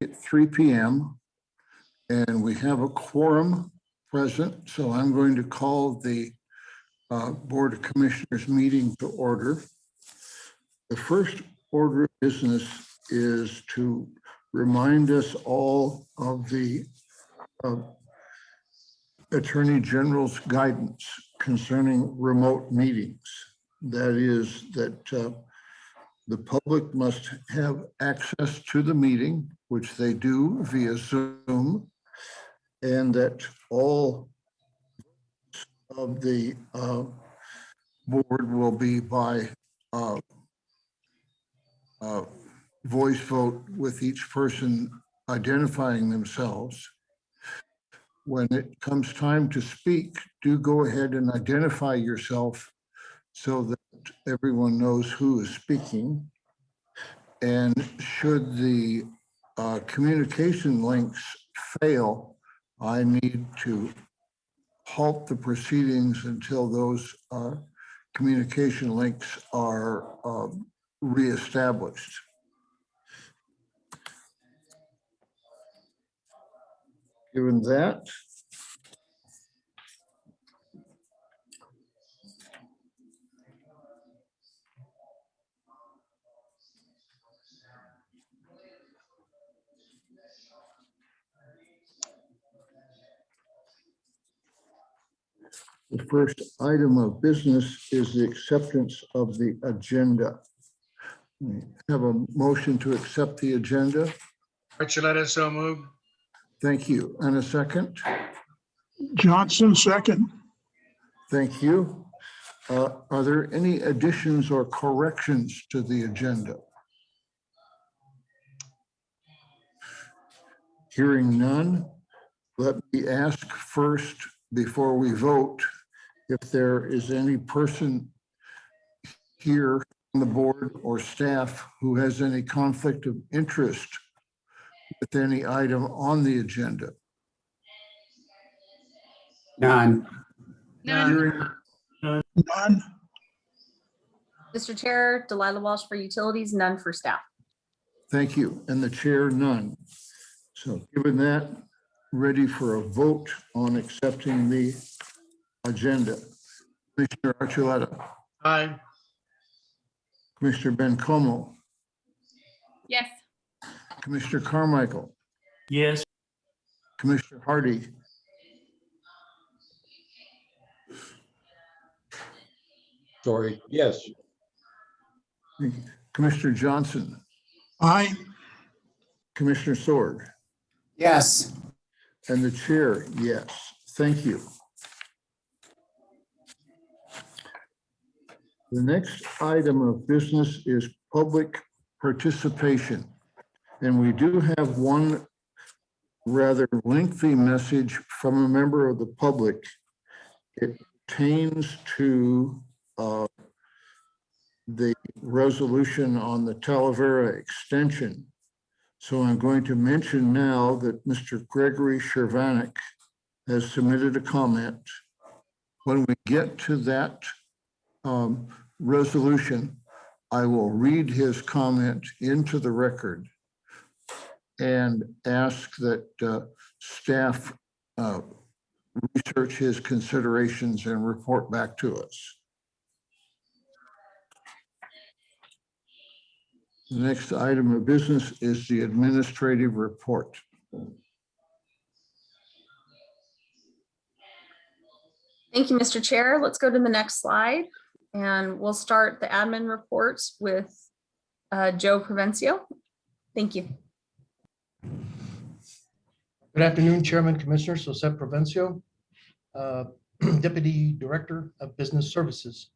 at 3 p.m. and we have a quorum present. So I'm going to call the Board of Commissioners meeting to order. The first order of business is to remind us all of the Attorney General's guidance concerning remote meetings. That is that the public must have access to the meeting, which they do via Zoom, and that all of the board will be by voice vote, with each person identifying themselves. When it comes time to speak, do go ahead and identify yourself so that everyone knows who is speaking. And should the communication links fail, I need to halt the proceedings until those communication links are reestablished. Given that, the first item of business is the acceptance of the agenda. We have a motion to accept the agenda. Archuleta, so moved. Thank you. And a second? Johnson, second. Thank you. Are there any additions or corrections to the agenda? Hearing none, let me ask first, before we vote, if there is any person here on the board or staff who has any conflict of interest with any item on the agenda. None. None. None. Mr. Chair, Delilah Walsh for utilities, none for staff. Thank you. And the chair, none. So given that, ready for a vote on accepting the agenda. Commissioner Archuleta, Aye. Commissioner Bencomo, Yes. Commissioner Carmichael, Yes. Commissioner Hardy, Sorry, yes. Commissioner Johnson, Aye. Commissioner Sword, Yes. and the chair, yes. Thank you. The next item of business is public participation. And we do have one rather lengthy message from a member of the public. It pertains to the resolution on the Talavera extension. So I'm going to mention now that Mr. Gregory Shervanek has submitted a comment. When we get to that resolution, I will read his comment into the record and ask that staff research his considerations and report back to us. The next item of business is the administrative report. Thank you, Mr. Chair. Let's go to the next slide. And we'll start the admin reports with Joe Provencio. Thank you. Good afternoon, Chairman, Commissioners. Josep Provencio, Deputy Director of Business Services.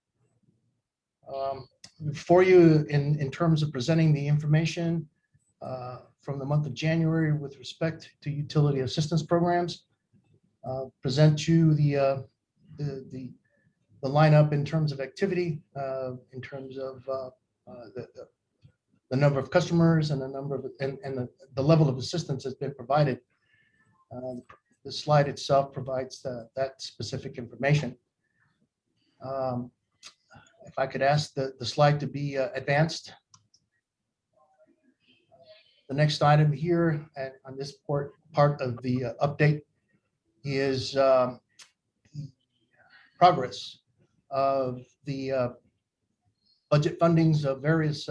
For you, in terms of presenting the information from the month of January with respect to utility assistance programs, present you the lineup in terms of activity, in terms of the number of customers and the number of and the level of assistance that's been provided. The slide itself provides that specific information. If I could ask the slide to be advanced. The next item here on this part of the update is the progress of the budget fundings of various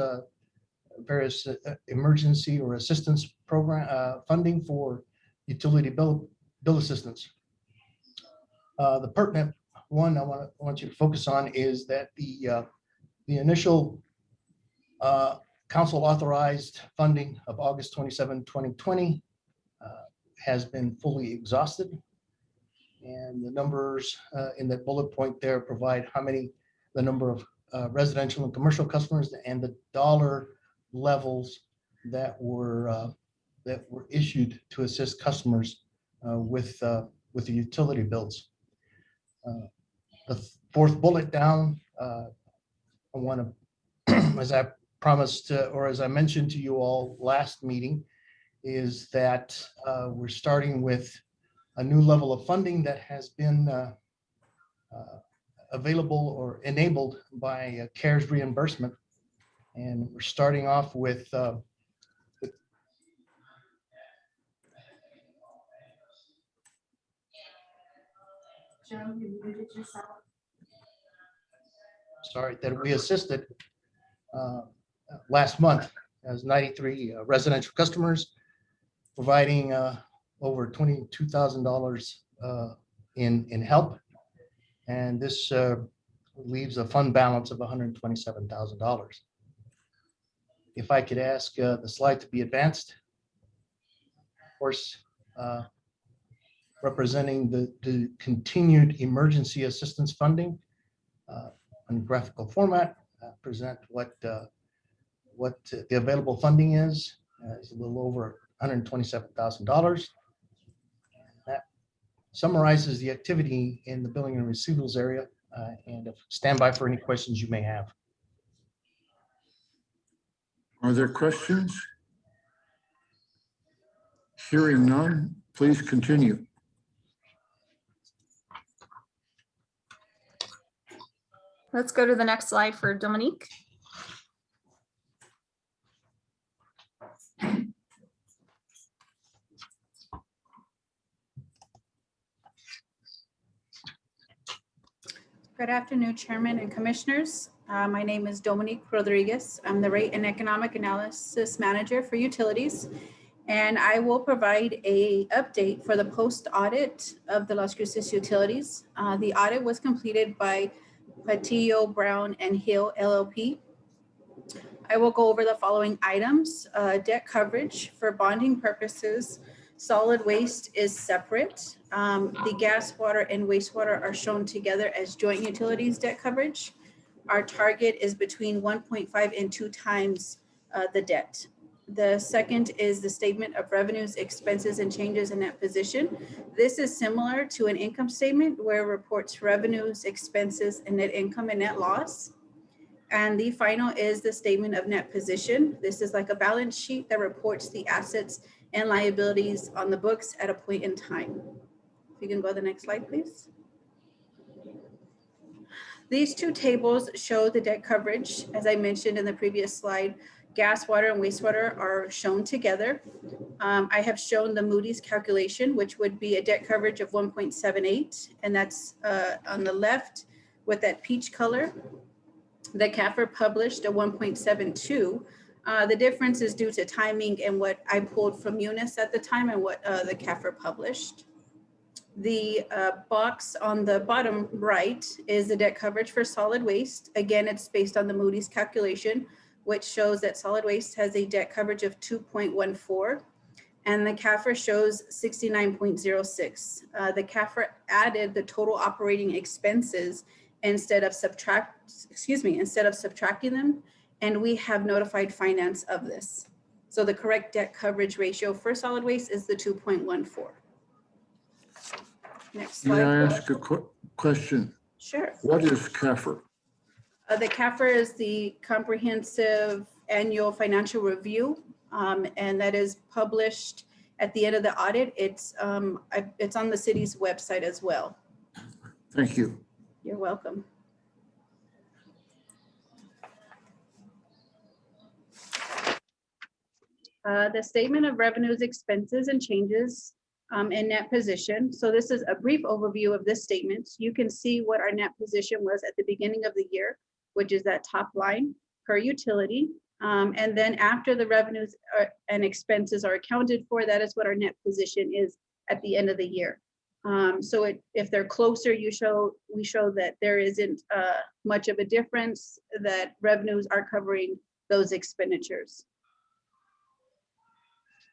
emergency or assistance program funding for utility bill assistance. The pertinent one I want you to focus on is that the initial council authorized funding of August 27, 2020 has been fully exhausted. And the numbers in that bullet point there provide the number of residential and commercial customers and the dollar levels that were issued to assist customers with the utility bills. The fourth bullet down, I want to, as I promised, or as I mentioned to you all last meeting, is that we're starting with a new level of funding that has been available or enabled by CARES reimbursement. And we're starting off with sorry, that we assisted last month as 93 residential customers, providing over $22,000 in help. And this leaves a fund balance of $127,000. If I could ask the slide to be advanced. Of course, representing the continued emergency assistance funding in graphical format, present what the available funding is a little over $127,000. That summarizes the activity in the billing and receivables area, and stand by for any questions you may have. Are there questions? Hearing none, please continue. Let's go to the next slide for Dominique. Good afternoon, Chairman and Commissioners. My name is Dominique Rodriguez. I'm the Rate and Economic Analysis Manager for Utilities, and I will provide an update for the post-audit of the Las Cruces Utilities. The audit was completed by Patillo, Brown, and Hill LLP. I will go over the following items. Debt coverage for bonding purposes. Solid waste is separate. The gas, water, and wastewater are shown together as joint utilities debt coverage. Our target is between 1.5 and 2 times the debt. The second is the statement of revenues, expenses, and changes in net position. This is similar to an income statement where it reports revenues, expenses, and net income and net loss. And the final is the statement of net position. This is like a balance sheet that reports the assets and liabilities on the books at a point in time. If you can go to the next slide, please. These two tables show the debt coverage. As I mentioned in the previous slide, gas, water, and wastewater are shown together. I have shown the Moody's calculation, which would be a debt coverage of 1.78, and that's on the left with that peach color. The CAFR published a 1.72. The difference is due to timing and what I pulled from Munis at the time and what the CAFR published. The box on the bottom right is the debt coverage for solid waste. Again, it's based on the Moody's calculation, which shows that solid waste has a debt coverage of 2.14, and the CAFR shows 69.06. The CAFR added the total operating expenses instead of subtracting them, and we have notified finance of this. So the correct debt coverage ratio for solid waste is the 2.14. Next slide. May I ask a question? Sure. What is CAFR? The CAFR is the Comprehensive Annual Financial Review, and that is published at the end of the audit. It's on the city's website as well. Thank you. You're welcome. The statement of revenues, expenses, and changes in net position. So this is a brief overview of this statement. You can see what our net position was at the beginning of the year, which is that top line per utility. And then after the revenues and expenses are accounted for, that is what our net position is at the end of the year. So if they're closer, we show that there isn't much of a difference, that revenues are covering those expenditures.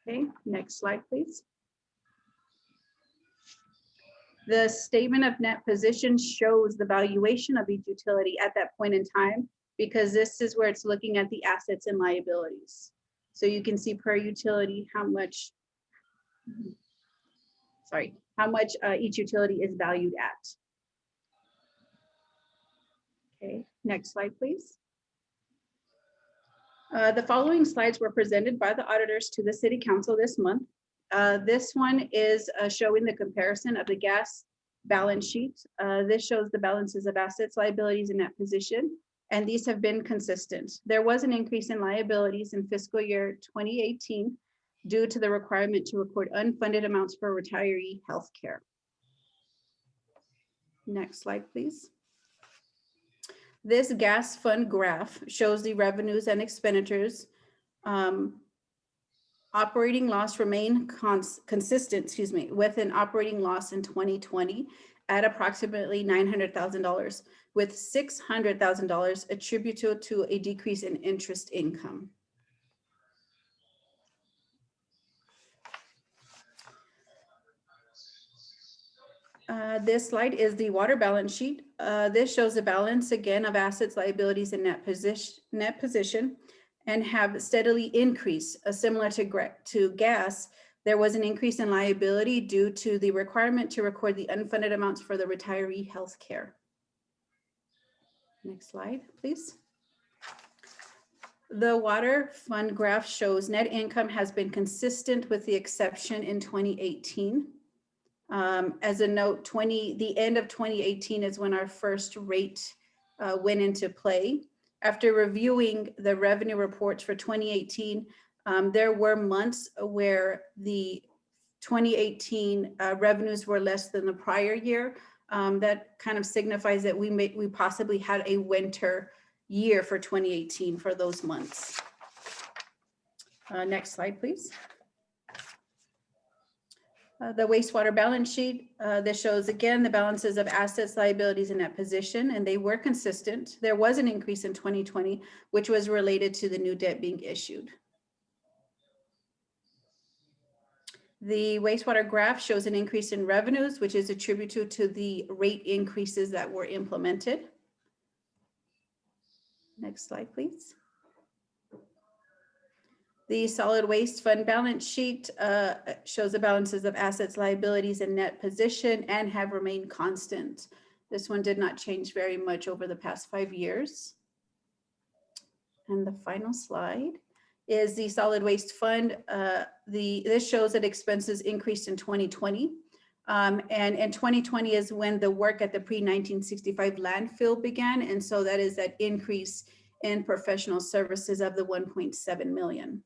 Okay, next slide, please. The statement of net position shows the valuation of each utility at that point in time, because this is where it's looking at the assets and liabilities. So you can see per utility how much each utility is valued at. Okay, next slide, please. The following slides were presented by the auditors to the City Council this month. This one is showing the comparison of the gas balance sheet. This shows the balances of assets, liabilities, and net position, and these have been consistent. There was an increase in liabilities in fiscal year 2018 due to the requirement to record unfunded amounts for retiree health care. Next slide, please. This gas fund graph shows the revenues and expenditures. Operating loss remained consistent, with an operating loss in 2020 at approximately $900,000, with $600,000 attributed to a decrease in interest income. This slide is the water balance sheet. This shows the balance again of assets, liabilities, and net position, and have steadily increased. Similar to gas, there was an increase in liability due to the requirement to record the unfunded amounts for the retiree health care. Next slide, please. The water fund graph shows net income has been consistent with the exception in 2018. As a note, the end of 2018 is when our first rate went into play. After reviewing the revenue reports for 2018, there were months where the 2018 revenues were less than the prior year. That kind of signifies that we possibly had a winter year for 2018 for those months. Next slide, please. The wastewater balance sheet, this shows again the balances of assets, liabilities, and net position, and they were consistent. There was an increase in 2020, which was related to the new debt being issued. The wastewater graph shows an increase in revenues, which is attributed to the rate increases that were implemented. Next slide, please. The solid waste fund balance sheet shows the balances of assets, liabilities, and net position, and have remained constant. This one did not change very much over the past 5 years. And the final slide is the solid waste fund. This shows that expenses increased in 2020. And in 2020 is when the work at the pre-1965 landfill began. And so that is that increase in professional services of the 1.7 million.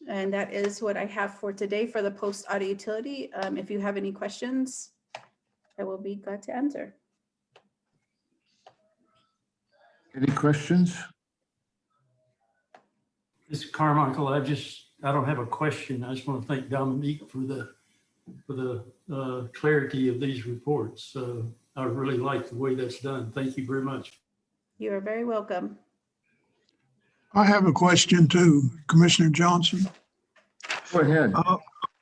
And that is what I have for today for the post audit utility. If you have any questions, I will be glad to answer. Any questions? Mr. Carmichael, I don't have a question. I just want to thank Dominique for the clarity of these reports. I really like the way that's done. Thank you very much. You are very welcome. I have a question too, Commissioner Johnson. Go ahead.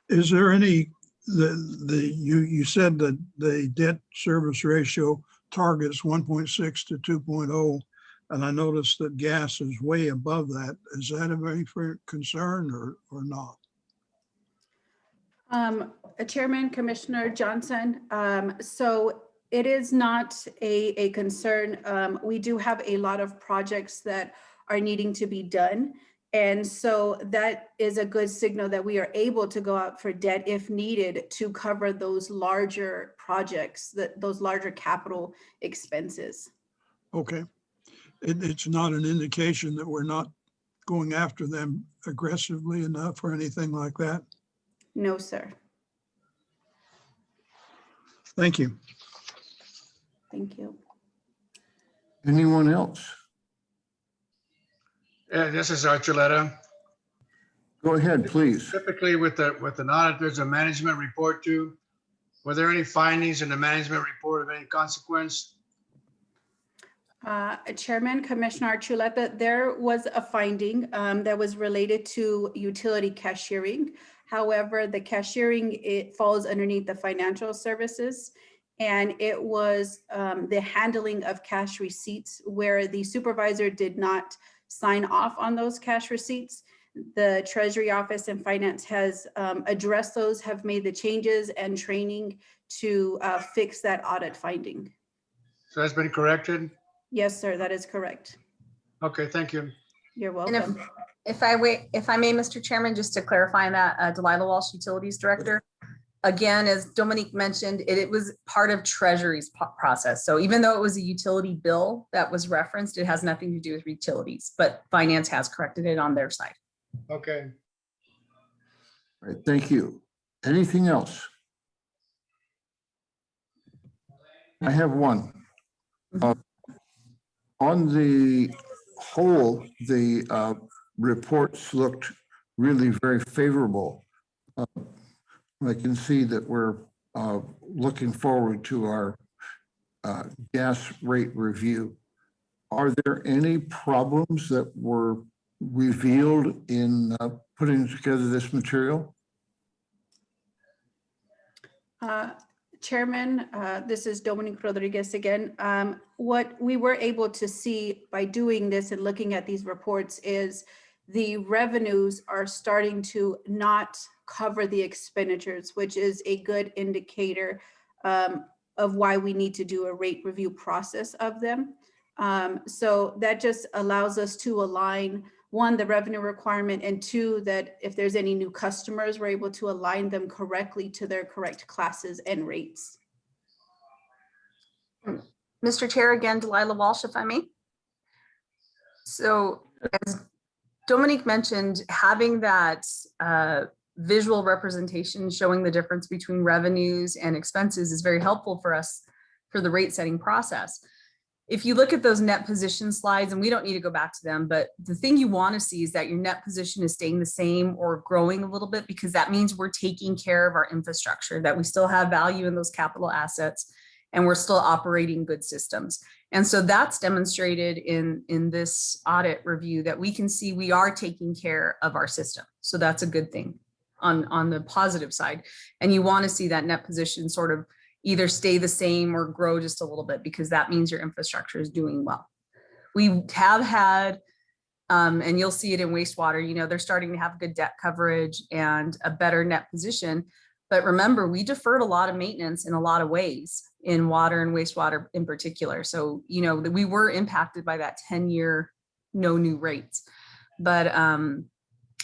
Is there any, you said that the debt service ratio targets 1.6 to 2.0, and I noticed that gas is way above that. Is that a very concern or not? Chairman, Commissioner Johnson, so it is not a concern. We do have a lot of projects that are needing to be done. And so that is a good signal that we are able to go out for debt if needed to cover those larger projects, those larger capital expenses. Okay. It's not an indication that we're not going after them aggressively enough or anything like that? No, sir. Thank you. Thank you. Anyone else? Yeah, this is Archuleta. Go ahead, please. Typically with an audit, there's a management report too. Were there any findings in the management report of any consequence? Chairman, Commissioner Archuleta, there was a finding that was related to utility cashiering. However, the cashiering, it falls underneath the financial services. And it was the handling of cash receipts where the supervisor did not sign off on those cash receipts. The Treasury Office and Finance has addressed those, have made the changes and training to fix that audit finding. So that's been corrected? Yes, sir, that is correct. Okay, thank you. You're And welcome. if I may, Mr. Chairman, just to clarify on that, Delilah Walsh, Utilities Director. Again, as Dominique mentioned, it was part of Treasury's process. So even though it was a utility bill that was referenced, it has nothing to do with utilities, but Finance has corrected it on their side. Okay. All right, thank you. Anything else? I have one. On the whole, the reports looked really very favorable. I can see that we're looking forward to our gas rate review. Are there any problems that were revealed in putting together this material? Chairman, this is Dominique Rodriguez again. What we were able to see by doing this and looking at these reports is the revenues are starting to not cover the expenditures, which is a good indicator of why we need to do a rate review process of them. So that just allows us to align, one, the revenue requirement, and two, that if there's any new customers, we're able to align them correctly to their correct classes and rates. Mr. Chair, again, Delilah Walsh, if I may. So as Dominique mentioned, having that visual representation showing the difference between revenues and expenses is very helpful for us for the rate setting process. If you look at those net position slides, and we don't need to go back to them, but the thing you want to see is that your net position is staying the same or growing a little bit, because that means we're taking care of our infrastructure, that we still have value in those capital assets, and we're still operating good systems. And so that's demonstrated in this audit review, that we can see we are taking care of our system. So that's a good thing on the positive side. And you want to see that net position sort of either stay the same or grow just a little bit, because that means your infrastructure is doing well. We have had, and you'll see it in wastewater, you know, they're starting to have good debt coverage and a better net position. But remember, we deferred a lot of maintenance in a lot of ways in water and wastewater in particular. So, you know, we were impacted by that 10-year no new rates. But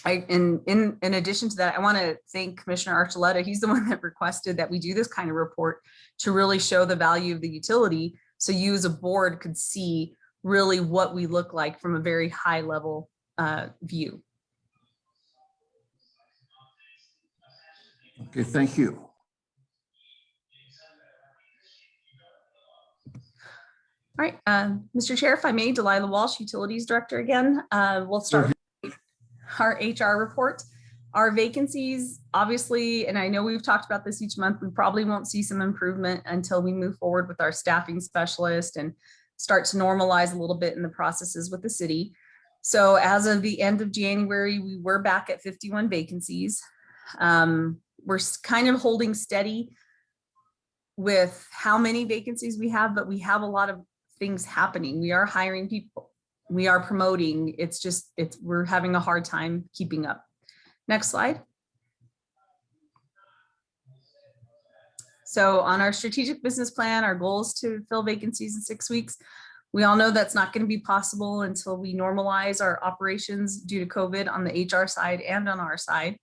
in addition to that, I want to thank Commissioner Archuleta. He's the one that requested that we do this kind of report to really show the value of the utility, so you as a board could see really what we look like from a very high level view. Okay, thank you. All right, Mr. Chair, if I may, Delilah Walsh, Utilities Director again. We'll start with our HR report. Our vacancies, obviously, and I know we've talked about this each month, we probably won't see some improvement until we move forward with our staffing specialist and start to normalize a little bit in the processes with the city. So as of the end of January, we were back at 51 vacancies. We're kind of holding steady with how many vacancies we have, but we have a lot of things happening. We are hiring people. We are promoting. We're having a hard time keeping up. Next slide. So on our strategic business plan, our goal is to fill vacancies in 6 weeks. We all know that's not going to be possible until we normalize our operations due to COVID on the HR side and on our side.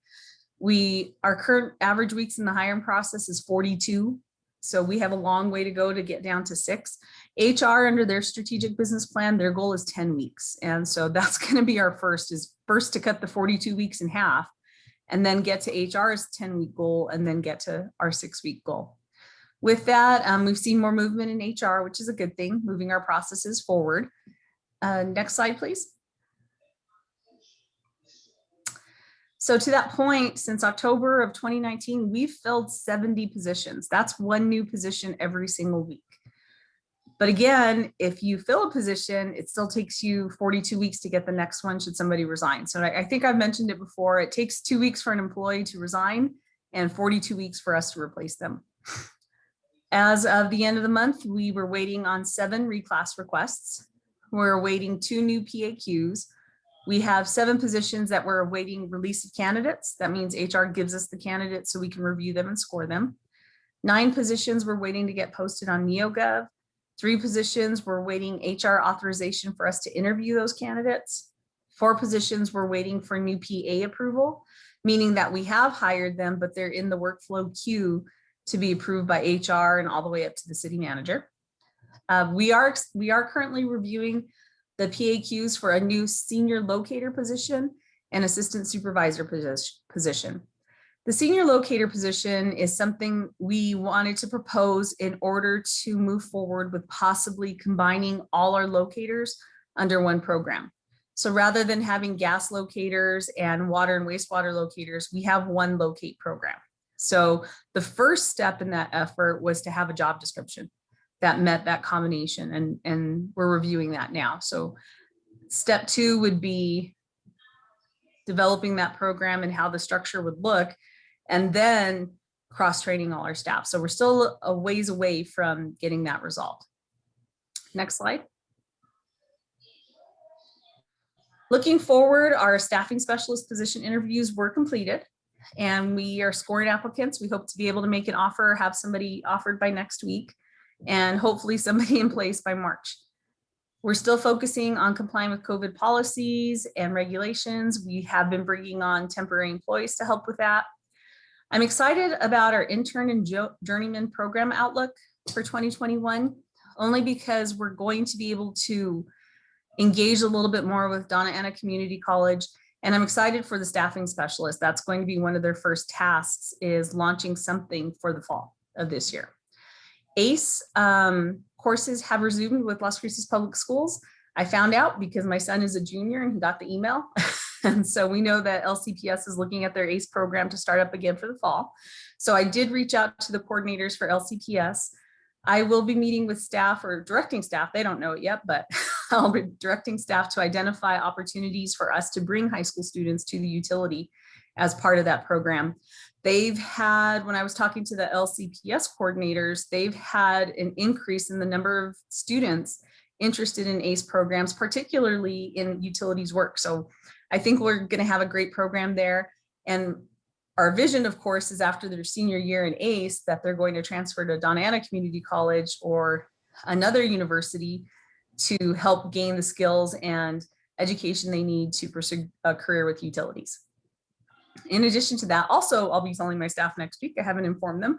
Our current average weeks in the hiring process is 42. So we have a long way to go to get down to 6. HR, under their strategic business plan, their goal is 10 weeks. And so that's going to be our first to cut the 42 weeks in half, and then get to HR's 10-week goal, and then get to our 6-week goal. With that, we've seen more movement in HR, which is a good thing, moving our processes forward. Next slide, please. So to that point, since October of 2019, we've filled 70 positions. That's one new position every single week. But again, if you fill a position, it still takes you 42 weeks to get the next one should somebody resign. So I think I've mentioned it before. It takes 2 weeks for an employee to resign and 42 weeks for us to replace them. As of the end of the month, we were waiting on 7 reclass requests. We're awaiting 2 new PAQs. We have 7 positions that we're awaiting release of candidates. That means HR gives us the candidates so we can review them and score them. 9 positions we're waiting to get posted on NeoGov. 3 positions we're waiting HR authorization for us to interview those candidates. 4 positions we're waiting for new PA approval, meaning that we have hired them, but they're in the workflow queue to be approved by HR and all the way up to the city manager. We are currently reviewing the PAQs for a new senior locator position and assistant supervisor position. The senior locator position is something we wanted to propose in order to move forward with possibly combining all our locators under one program. So rather than having gas locators and water and wastewater locators, we have one locate program. So the first step in that effort was to have a job description that met that combination, and we're reviewing that now. So step 2 would be developing that program and how the structure would look, and then cross-training all our staff. So we're still a ways away from getting that resolved. Next slide. Looking forward, our staffing specialist position interviews were completed, and we are scoring applicants. We hope to be able to make an offer, have somebody offered by next week, and hopefully somebody in place by March. We're still focusing on complying with COVID policies and regulations. We have been bringing on temporary employees to help with that. I'm excited about our intern and journeyman program outlook for 2021, only because we're going to be able to engage a little bit more with Donna Ana Community College. And I'm excited for the staffing specialist. That's going to be one of their first tasks, is launching something for the fall of this year. ACE courses have resumed with Las Cruces Public Schools. I found out because my son is a junior and he got the email. And so we know that LCPS is looking at their ACE program to start up again for the fall. So I did reach out to the coordinators for LCPS. I will be meeting with staff, or directing staff, they don't know it yet, but I'll be directing staff to identify opportunities for us to bring high school students to the utility as part of that program. They've had, when I was talking to the LCPS coordinators, they've had an increase in the number of students interested in ACE programs, particularly in utilities work. So I think we're going to have a great program there. And our vision, of course, is after their senior year in ACE that they're going to transfer to Donna Ana Community College or another university to help gain the skills and education they need to pursue a career with utilities. In addition to that, also, I'll be telling my staff next week, I haven't informed them,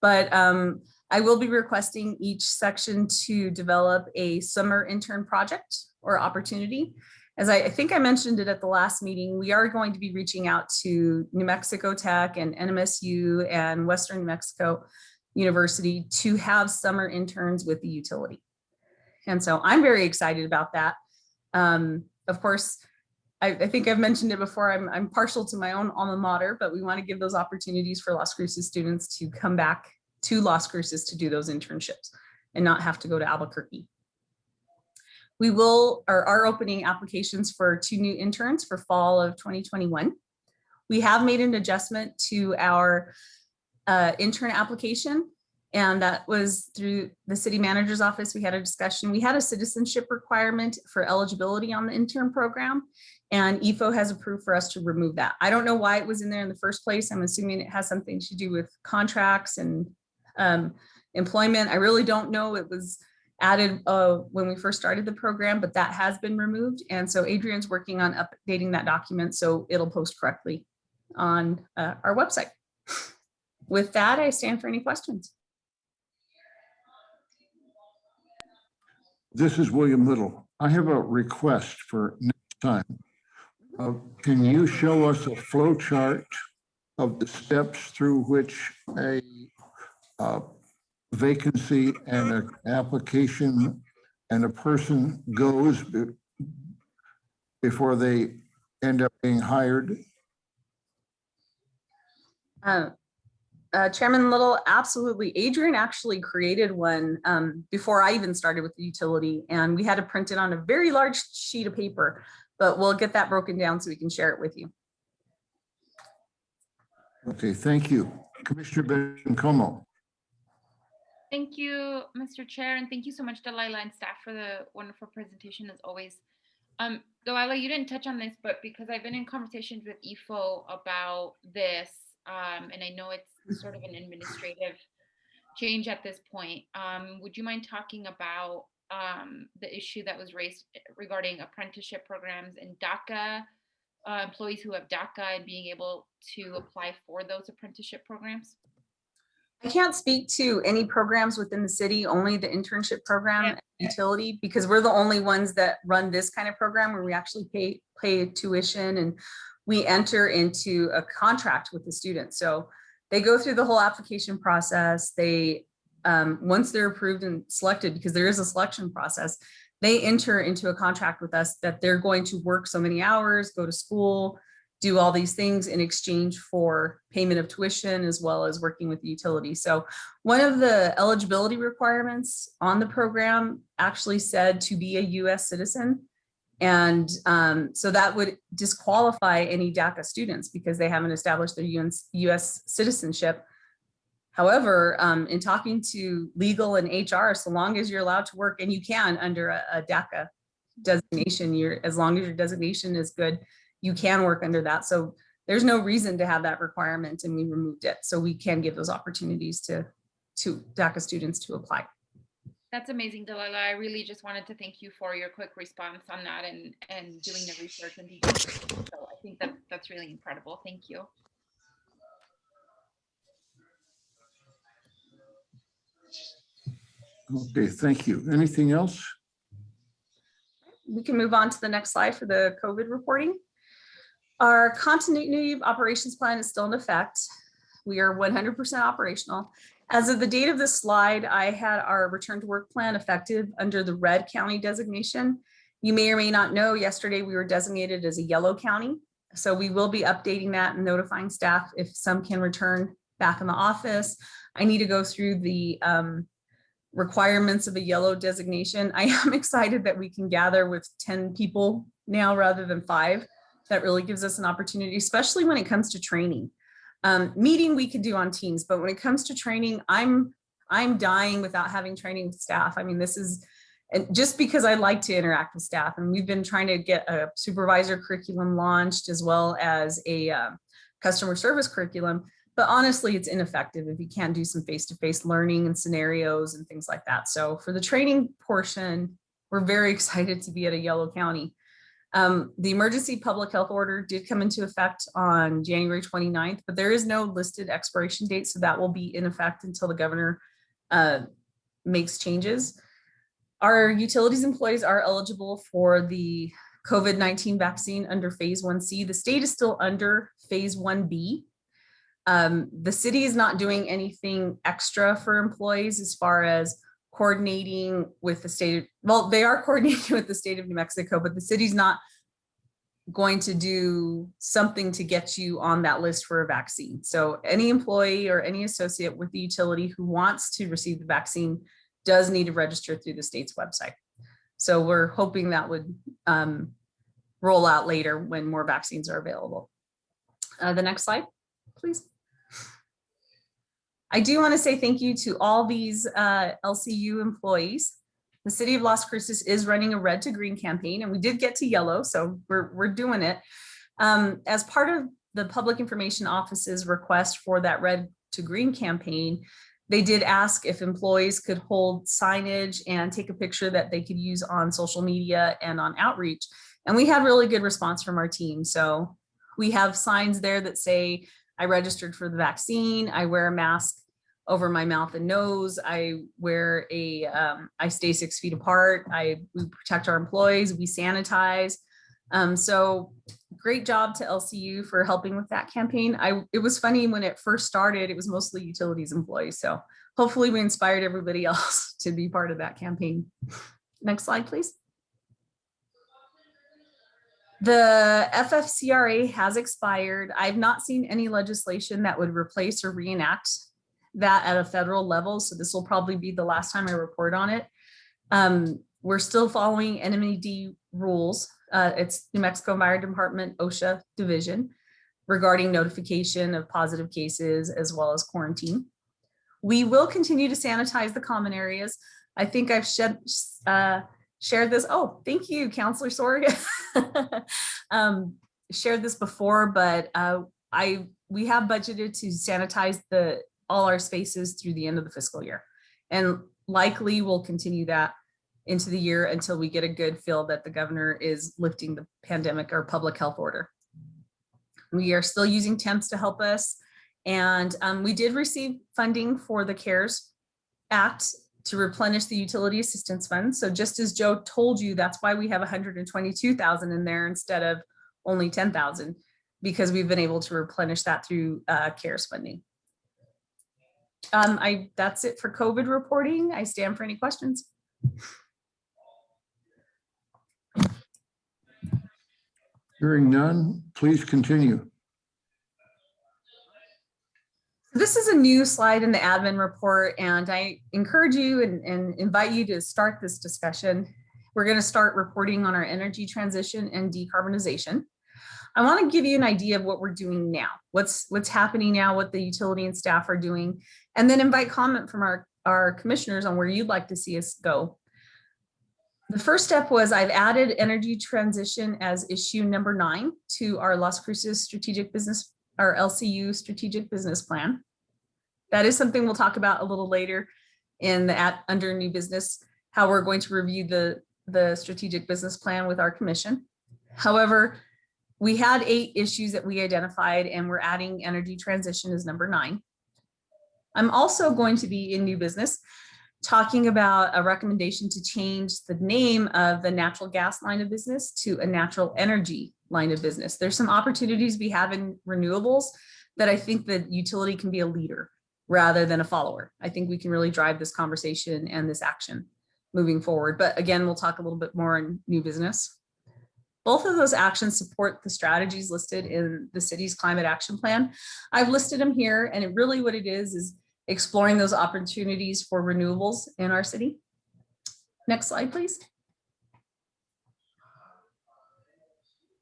but I will be requesting each section to develop a summer intern project or opportunity. As I think I mentioned it at the last meeting, we are going to be reaching out to New Mexico Tech and NMSU and Western New Mexico University to have summer interns with the utility. And so I'm very excited about that. Of course, I think I've mentioned it before, I'm partial to my own alma mater, but we want to give those opportunities for Las Cruces students to come back to Las Cruces to do those internships and not have to go to Albuquerque. We are opening applications for 2 new interns for fall of 2021. We have made an adjustment to our intern application, and that was through the city manager's office. We had a discussion. We had a citizenship requirement for eligibility on the intern program, and EFO has approved for us to remove that. I don't know why it was in there in the first place. I'm assuming it has something to do with contracts and employment. I really don't know. It was added when we first started the program, but that has been removed. And so Adrian's working on updating that document so it'll post correctly on our website. With that, I stand for any questions. This is William Little. I have a request for next time. Can you show us a flow chart of the steps through which a vacancy and an application and a person goes before they end up being hired? Chairman Little, absolutely. Adrian actually created one before I even started with the utility, and we had to print it on a very large sheet of paper, but we'll get that broken down so we can share it with you. Okay, thank you. Commissioner Bencomo. Thank you, Mr. Chair, and thank you so much, Delilah and staff, for the wonderful presentation as always. Delilah, you didn't touch on this, but because I've been in conversations with EFO about this, and I know it's sort of an administrative change at this point, would you mind talking about the issue that was raised regarding apprenticeship programs and DACA, employees who have DACA and being able to apply for those apprenticeship programs? I can't speak to any programs within the city, only the internship program and utility, because we're the only ones that run this kind of program where we actually pay tuition and we enter into a contract with the students. So they go through the whole application process. They, once they're approved and selected, because there is a selection process, they enter into a contract with us that they're going to work so many hours, go to school, do all these things in exchange for payment of tuition, as well as working with the utility. So one of the eligibility requirements on the program actually said to be a US citizen. And so that would disqualify any DACA students because they haven't established their US citizenship. However, in talking to legal and HR, so long as you're allowed to work, and you can under a DACA designation, as long as your designation is good, you can work under that. So there's no reason to have that requirement, and we removed it. So we can give those opportunities to DACA students to apply. That's amazing, Delilah. I really just wanted to thank you for your quick response on that and doing the research and details. So I think that's really incredible. Thank you. Okay, thank you. Anything else? We can move on to the next slide for the COVID reporting. Our continuity of operations plan is still in effect. We are 100% operational. As of the date of this slide, I had our return to work plan effective under the red county designation. You may or may not know, yesterday we were designated as a yellow county. So we will be updating that and notifying staff if some can return back in the office. I need to go through the requirements of a yellow designation. I am excited that we can gather with 10 people now rather than 5. That really gives us an opportunity, especially when it comes to training. Meeting we could do on Teams, but when it comes to training, I'm dying without having training with staff. I mean, this is, and just because I like to interact with staff, and we've been trying to get a supervisor curriculum launched as well as a customer service curriculum. But honestly, it's ineffective if you can't do some face-to-face learning and scenarios and things like that. So for the training portion, we're very excited to be at a yellow county. The emergency public health order did come into effect on January 29th, but there is no listed expiration date. So that will be in effect until the governor makes changes. Our utilities employees are eligible for the COVID-19 vaccine under phase 1C. The state is still under phase 1B. The city is not doing anything extra for employees as far as coordinating with the state. Well, they are coordinating with the state of New Mexico, but the city's not going to do something to get you on that list for a vaccine. So any employee or any associate with the utility who wants to receive the vaccine does need to register through the state's website. So we're hoping that would roll out later when more vaccines are available. The next slide, please. I do want to say thank you to all these LCU employees. The city of Las Cruces is running a red to green campaign, and we did get to yellow, so we're doing it. As part of the Public Information Office's request for that red to green campaign, they did ask if employees could hold signage and take a picture that they could use on social media and on outreach. And we had really good response from our team. So we have signs there that say, I registered for the vaccine. I wear a mask over my mouth and nose. I wear I stay 6 feet apart. We protect our employees. We sanitize. So great job to LCU for helping with that campaign. It was funny when it first started, it was mostly utilities employees. So hopefully we inspired everybody else to be part of that campaign. Next slide, please. The FFCRA has expired. I've not seen any legislation that would replace or reenact that at a federal level. So this will probably be the last time I report on it. We're still following NMED rules. It's New Mexico Environment Department, OSHA division, regarding notification of positive cases as well as quarantine. We will continue to sanitize the common areas. I think I've shared this. Oh, thank you, Councilor Sorg. Shared this before, but we have budgeted to sanitize all our spaces through the end of the fiscal year. And likely we'll continue that into the year until we get a good feel that the governor is lifting the pandemic or public health order. We are still using temps to help us. And we did receive funding for the CARES Act to replenish the utility assistance fund. So just as Joe told you, that's why we have 122,000 in there instead of only 10,000, because we've been able to replenish that through CARES funding. That's it for COVID reporting. I stand for any questions. Hearing none, please continue. This is a new slide in the admin report, and I encourage you and invite you to start this discussion. We're going to start reporting on our energy transition and decarbonization. I want to give you an idea of what we're doing now, what's happening now, what the utility and staff are doing, and then invite comment from our commissioners on where you'd like to see us go. The first step was I've added energy transition as issue number 9 to our Las Cruces strategic business, our LCU strategic business plan. That is something we'll talk about a little later under new business, how we're going to review the strategic business plan with our commission. However, we had 8 issues that we identified, and we're adding energy transition as number 9. I'm also going to be in new business talking about a recommendation to change the name of the natural gas line of business to a natural energy line of business. There's some opportunities we have in renewables that I think the utility can be a leader rather than a follower. I think we can really drive this conversation and this action moving forward. But again, we'll talk a little bit more in new business. Both of those actions support the strategies listed in the city's climate action plan. I've listed them here, and really what it is exploring those opportunities for renewables in our city. Next slide, please.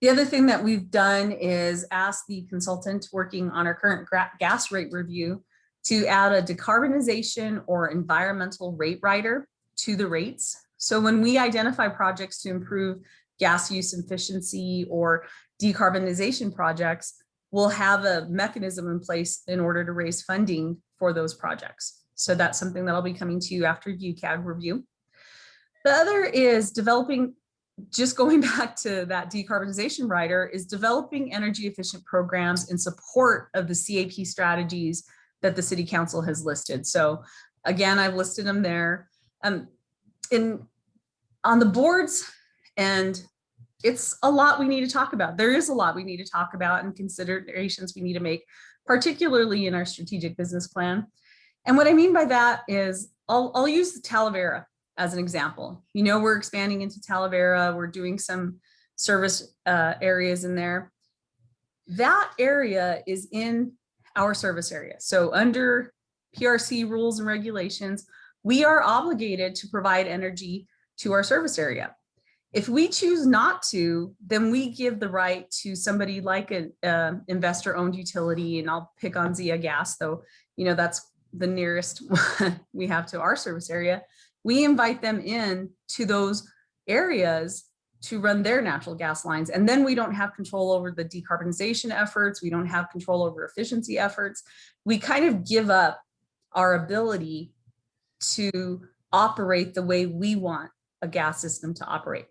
The other thing that we've done is ask the consultant working on our current gas rate review to add a decarbonization or environmental rate rider to the rates. So when we identify projects to improve gas use efficiency or decarbonization projects, we'll have a mechanism in place in order to raise funding for those projects. So that's something that'll be coming to you after UCAG review. The other is developing, just going back to that decarbonization rider, is developing energy efficient programs in support of the CAP strategies that the City Council has listed. So again, I've listed them there. On the boards, and it's a lot we need to talk about. There is a lot we need to talk about and considerations we need to make, particularly in our strategic business plan. And what I mean by that is I'll use the Talavera as an example. You know, we're expanding into Talavera. We're doing some service areas in there. That area is in our service area. So under PRC rules and regulations, we are obligated to provide energy to our service area. If we choose not to, then we give the right to somebody like an investor-owned utility, and I'll pick on Zia Gas, though, you know, that's the nearest we have to our service area. We invite them in to those areas to run their natural gas lines. And then we don't have control over the decarbonization efforts. We don't have control over efficiency efforts. We kind of give up our ability to operate the way we want a gas system to operate.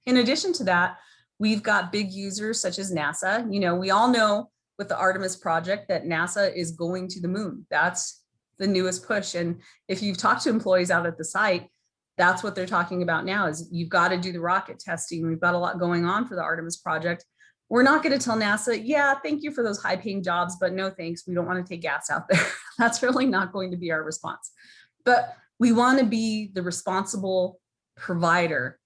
In addition to that, we've got big users such as NASA. You know, we all know with the Artemis project that NASA is going to the moon. That's the newest push. And if you've talked to employees out at the site, that's what they're talking about now is you've got to do the rocket testing. We've got a lot going on for the Artemis project. We're not going to tell NASA, yeah, thank you for those high paying jobs, but no thanks. We don't want to take gas out there. That's really not going to be our response. But we want to be the responsible provider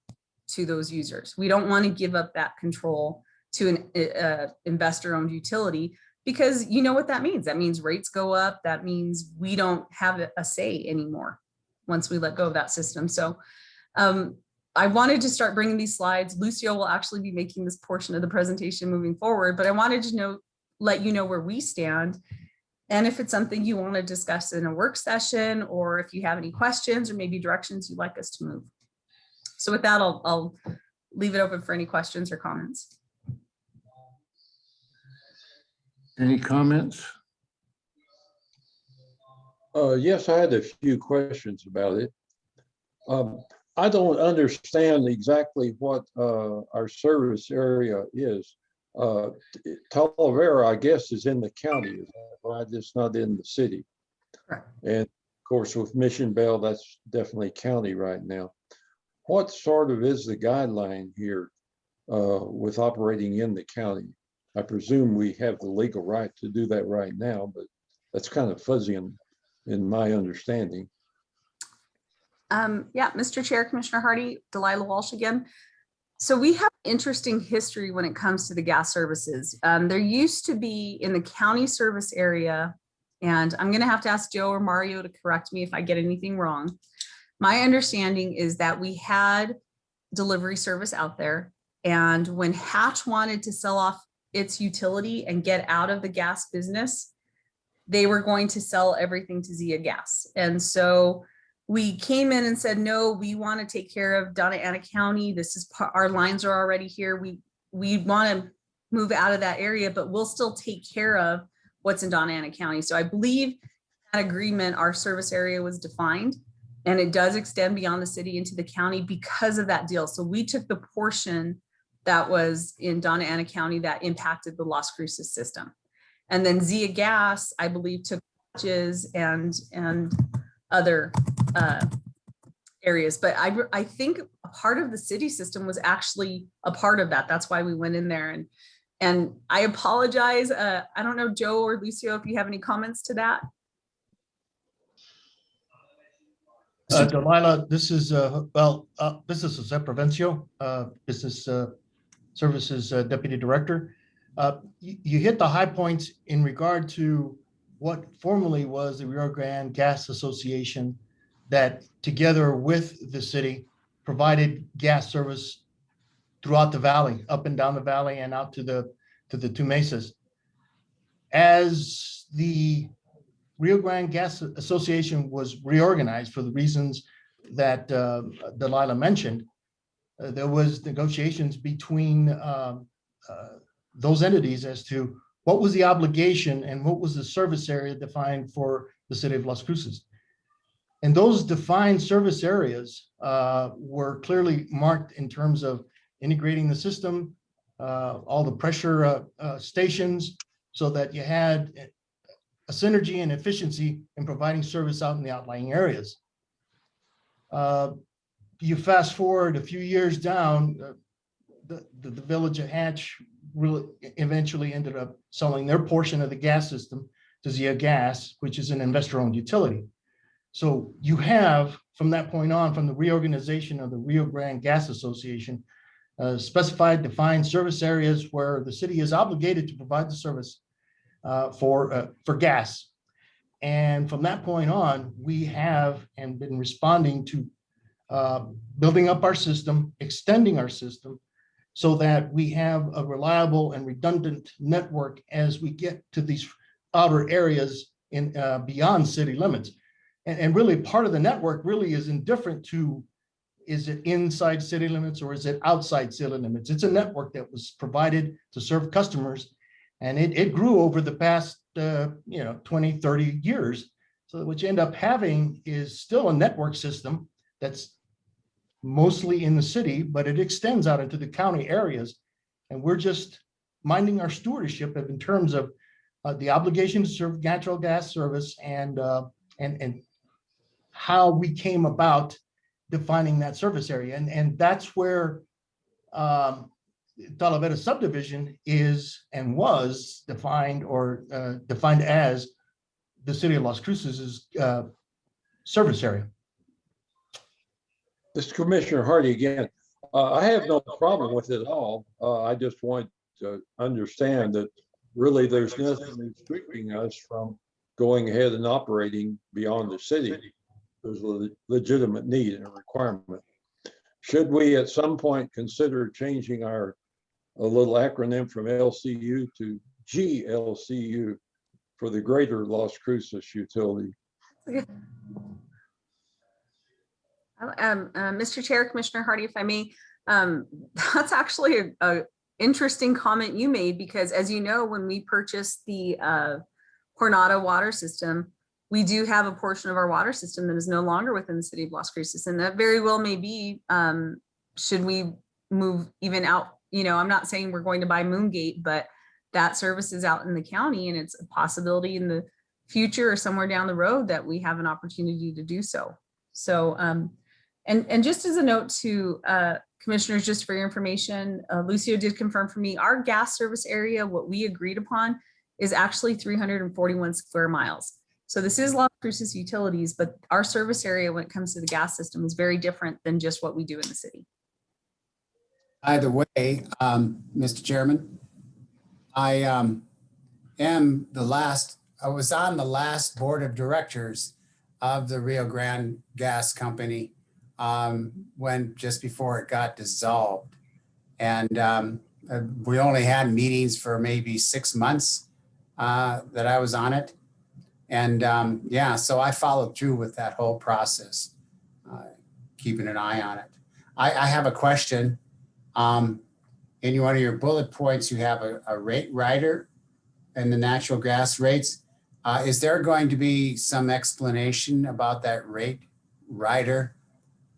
to those users. We don't want to give up that control to an investor-owned utility, because you know what that means. That means rates go up. That means we don't have a say anymore once we let go of that system. So I wanted to start bringing these slides. Lucio will actually be making this portion of the presentation moving forward, but I wanted to let you know where we stand. And if it's something you want to discuss in a work session, or if you have any questions or maybe directions you'd like us to move. So with that, I'll leave it open for any questions or comments. Any comments? Yes, I had a few questions about it. I don't understand exactly what our service area is. Talavera, I guess, is in the county, is that right? It's not in the city. Correct. And of course, with Mission Bell, that's definitely county right now. What sort of is the guideline here with operating in the county? I presume we have the legal right to do that right now, but that's kind of fuzzy in my understanding. Yeah, Mr. Chair, Commissioner Hardy, Delilah Walsh again. So we have interesting history when it comes to the gas services. There used to be in the county service area, and I'm going to have to ask Joe or Mario to correct me if I get anything wrong. My understanding is that we had delivery service out there, and when Hatch wanted to sell off its utility and get out of the gas business, they were going to sell everything to Zia Gas. And so we came in and said, no, we want to take care of Donna Ana County. This is our lines are already here. We want to move out of that area, but we'll still take care of what's in Donna Ana County. So I believe that agreement, our service area was defined, and it does extend beyond the city into the county because of that deal. So we took the portion that was in Donna Ana County that impacted the Las Cruces system. And then Zia Gas, I believe, took patches and other areas. But I think a part of the city system was actually a part of that. That's why we went in there. And I apologize. I don't know, Joe or Lucio, if you have any comments to that. Delilah, this is Jose Provencio, Business Services Deputy Director. You hit the high points in regard to what formerly was the Rio Grande Gas Association that together with the city provided gas service throughout the valley, up and down the valley and out to the two mesas. As the Rio Grande Gas Association was reorganized for the reasons that Delilah mentioned, there was negotiations between those entities as to what was the obligation and what was the service area defined for the city of Las Cruces. And those defined service areas were clearly marked in terms of integrating the system, all the pressure stations, so that you had a synergy and efficiency in providing service out in the outlying areas. You fast forward a few years down, the village of Hatch really eventually ended up selling their portion of the gas system to Zia Gas, which is an investor-owned utility. So you have, from that point on, from the reorganization of the Rio Grande Gas Association, specified defined service areas where the city is obligated to provide the service for gas. And from that point on, we have and been responding to building up our system, extending our system, so that we have a reliable and redundant network as we get to these outer areas in beyond city limits. And really part of the network really is indifferent to, is it inside city limits or is it outside city limits? It's a network that was provided to serve customers, and it grew over the past 20, 30 years. So what you end up having is still a network system that's mostly in the city, but it extends out into the county areas. And we're just minding our stewardship in terms of the obligation to serve natural gas service and how we came about defining that service area. And that's where Talavera subdivision is and was defined or defined as the city of Las Cruces' service area. This is Commissioner Hardy again. I have no problem with it at all. I just want to understand that really there's nothing restricting us from going ahead and operating beyond the city. There's a legitimate need and a requirement. Should we at some point consider changing our a little acronym from LCU to GLCU for the Greater Las Cruces Utility? Mr. Chair, Commissioner Hardy, if I may, that's actually a interesting comment you made, because as you know, when we purchased the Coronado water system, we do have a portion of our water system that is no longer within the city of Las Cruces, and that very well may be, should we move even out, I'm not saying we're going to buy Moongate, but that service is out in the county, and it's a possibility in the future or somewhere down the road that we have an opportunity to do so. So, and just as a note to commissioners, just for your information, Lucio did confirm for me, our gas service area, what we agreed upon is actually 341 square miles. So this is Las Cruces Utilities, but our service area when it comes to the gas system is very different than just what we do in the city. Either way, Mr. Chairman, I was on the last board of directors of the Rio Grande Gas Company just before it got dissolved. And we only had meetings for maybe 6 months that I was on it. And yeah, so I followed through with that whole process, keeping an eye on it. I have a question. In one of your bullet points, you have a rate rider and the natural gas rates. Is there going to be some explanation about that rate rider?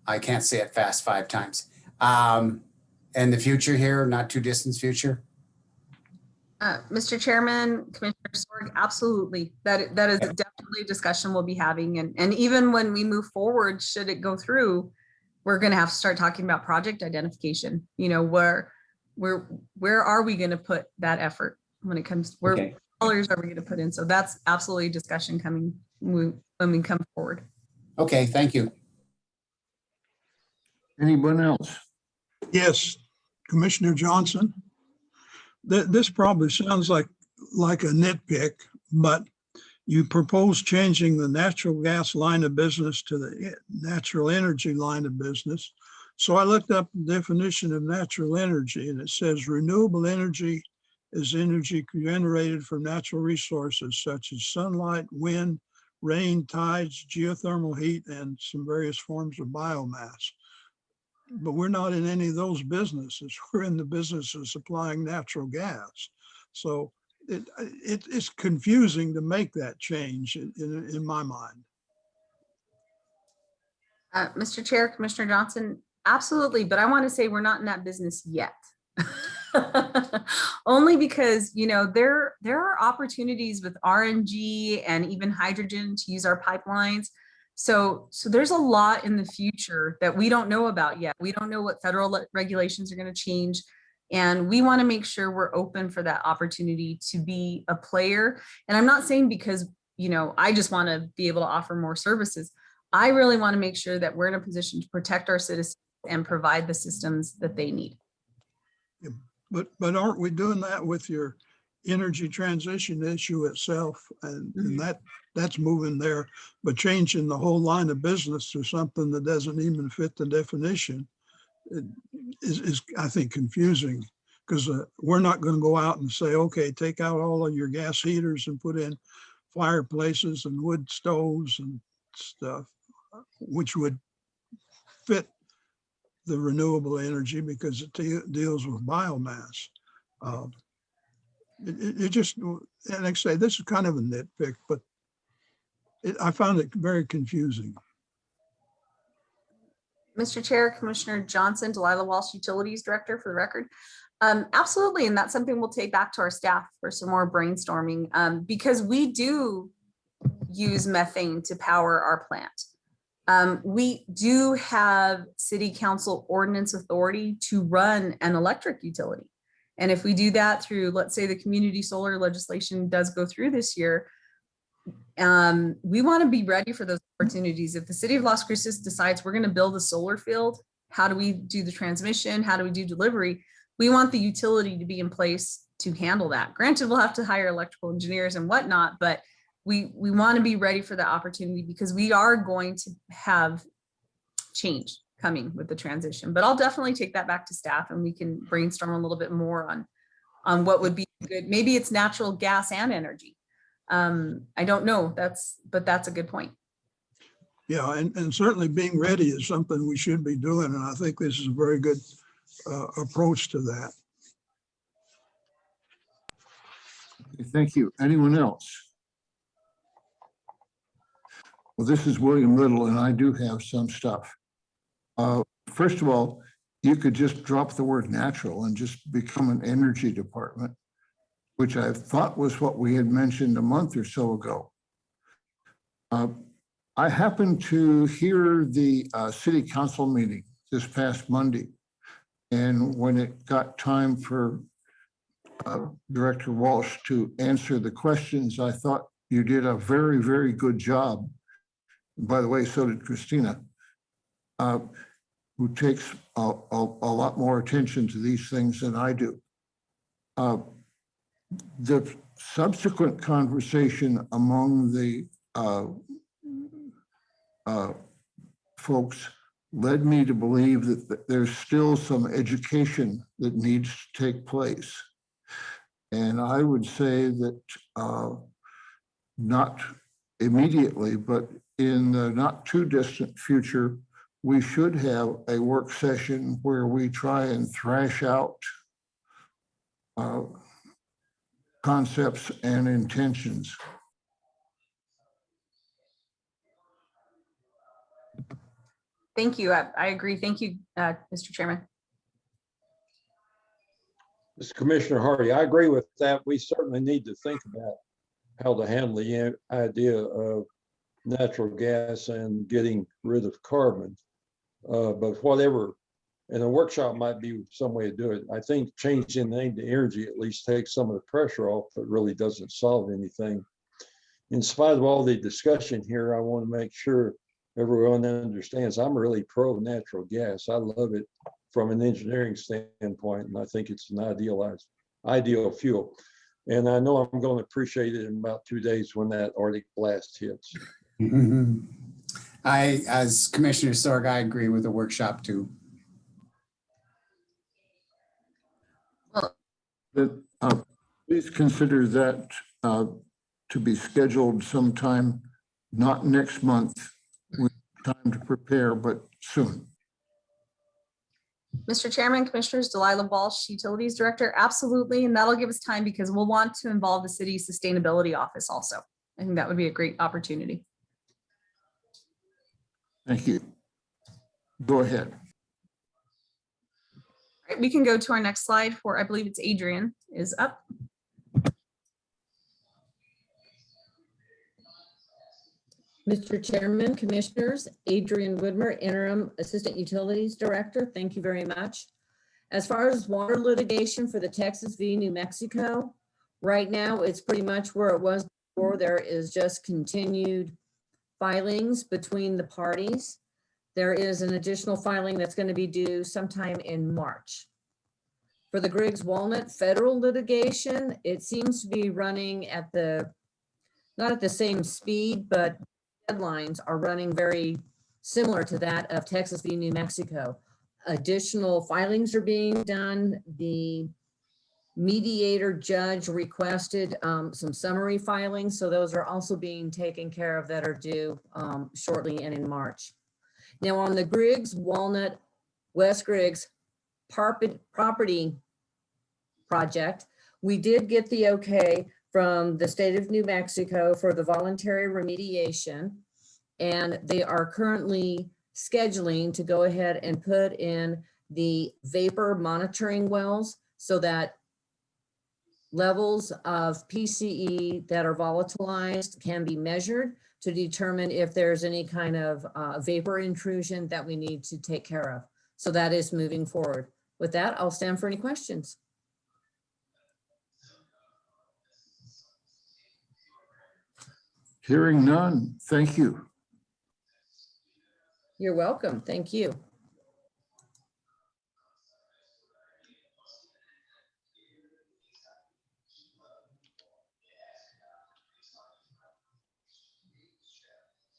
I can't say it fast 5 times. In the future here, not too distant future? Mr. Chairman, Commissioner Sorg, absolutely. That is definitely a discussion we'll be having. And even when we move forward, should it go through, we're going to have to start talking about project identification. Where are we going to put that effort when it comes, where dollars are we going to put in? So that's absolutely a discussion coming when we come forward. Okay, thank you. Anyone else? Yes, Commissioner Johnson. This probably sounds like a nitpick, but you propose changing the natural gas line of business to the natural energy line of business. So I looked up the definition of natural energy, and it says renewable energy is energy generated from natural resources such as sunlight, wind, rain, tides, geothermal heat, and some various forms of biomass. But we're not in any of those businesses. We're in the business of supplying natural gas. So it's confusing to make that change in my mind. Mr. Chair, Commissioner Johnson, absolutely. But I want to say we're not in that business yet. Only because, there are opportunities with RNG and even hydrogen to use our pipelines. So there's a lot in the future that we don't know about yet. We don't know what federal regulations are going to change. And we want to make sure we're open for that opportunity to be a player. And I'm not saying because, I just want to be able to offer more services. I really want to make sure that we're in a position to protect our citizens and provide the systems that they need. Yeah, but aren't we doing that with your energy transition issue itself? And that's moving there, but changing the whole line of business to something that doesn't even fit the definition is I think, confusing, because we're not going to go out and say, okay, take out all of your gas heaters and put in fireplaces and wood stoves and stuff, which would fit the renewable energy because it deals with biomass. It just, and like I say, this is kind of a nitpick, but I found it very confusing. Mr. Chair, Commissioner Johnson, Delilah Walsh, Utilities Director, for the record. Absolutely, and that's something we'll take back to our staff for some more brainstorming, because we do use methane to power our plant. We do have city council ordinance authority to run an electric utility. And if we do that through, let's say, the community solar legislation does go through this year, we want to be ready for those opportunities. If the city of Las Cruces decides we're going to build a solar field, how do we do the transmission? How do we do delivery? We want the utility to be in place to handle that. Granted, we'll have to hire electrical engineers and whatnot, but we want to be ready for the opportunity because we are going to have change coming with the transition. But I'll definitely take that back to staff and we can brainstorm a little bit more on what would be good. Maybe it's natural gas and energy. I don't know. But that's a good point. Yeah, and certainly being ready is something we should be doing. And I think this is a very good approach to that. Thank you. Anyone else? Well, this is William Little, and I do have some stuff. First of all, you could just drop the word natural and just become an energy department, which I thought was what we had mentioned a month or so ago. I happened to hear the city council meeting this past Monday. And when it got time for Director Walsh to answer the questions, I thought you did a very, very good job. By the way, so did Christina, who takes a lot more attention to these things than I do. The subsequent conversation among the folks led me to believe that there's still some education that needs to take place. And I would say that not immediately, but in the not too distant future, we should have a work session where we try and thrash out concepts and intentions. Thank you. I agree. Thank you, Mr. Chairman. Mr. Commissioner Hardy, I agree with that. We certainly need to think about how to handle the idea of natural gas and getting rid of carbon. But whatever, and a workshop might be some way to do it. I think changing the name to energy at least takes some of the pressure off, but really doesn't solve anything. In spite of all the discussion here, I want to make sure everyone understands I'm really pro natural gas. I love it from an engineering standpoint, and I think it's an ideal fuel. And I know I'm going to appreciate it in about 2 days when that Arctic blast hits. As Commissioner Sorg, I agree with the workshop too. Please consider that to be scheduled sometime, not next month, with time to prepare, but soon. Mr. Chairman, Commissioners, Delilah Walsh, Utilities Director, absolutely. And that'll give us time because we'll want to involve the city's sustainability office also. I think that would be a great opportunity. Thank you. Go ahead. All right, we can go to our next slide for, I believe it's Adrian is up. Mr. Chairman, Commissioners, Adrian Woodmer, Interim Assistant Utilities Director. Thank you very much. As far as water litigation for the Texas v. New Mexico, right now it's pretty much where it was before. There is just continued filings between the parties. There is an additional filing that's going to be due sometime in March. For the Griggs Walnut federal litigation, it seems to be running at not at the same speed, but deadlines are running very similar to that of Texas v. New Mexico. Additional filings are being done. The mediator judge requested some summary filings, so those are also being taken care of that are due shortly and in March. Now on the Griggs Walnut West Griggs property project, we did get the okay from the state of New Mexico for the voluntary remediation, and they are currently scheduling to go ahead and put in the vapor monitoring wells so that levels of PCE that are volatilized can be measured to determine if there's any kind of vapor intrusion that we need to take care of. So that is moving forward. With that, I'll stand for any questions. Hearing none, thank you. You're welcome. Thank you.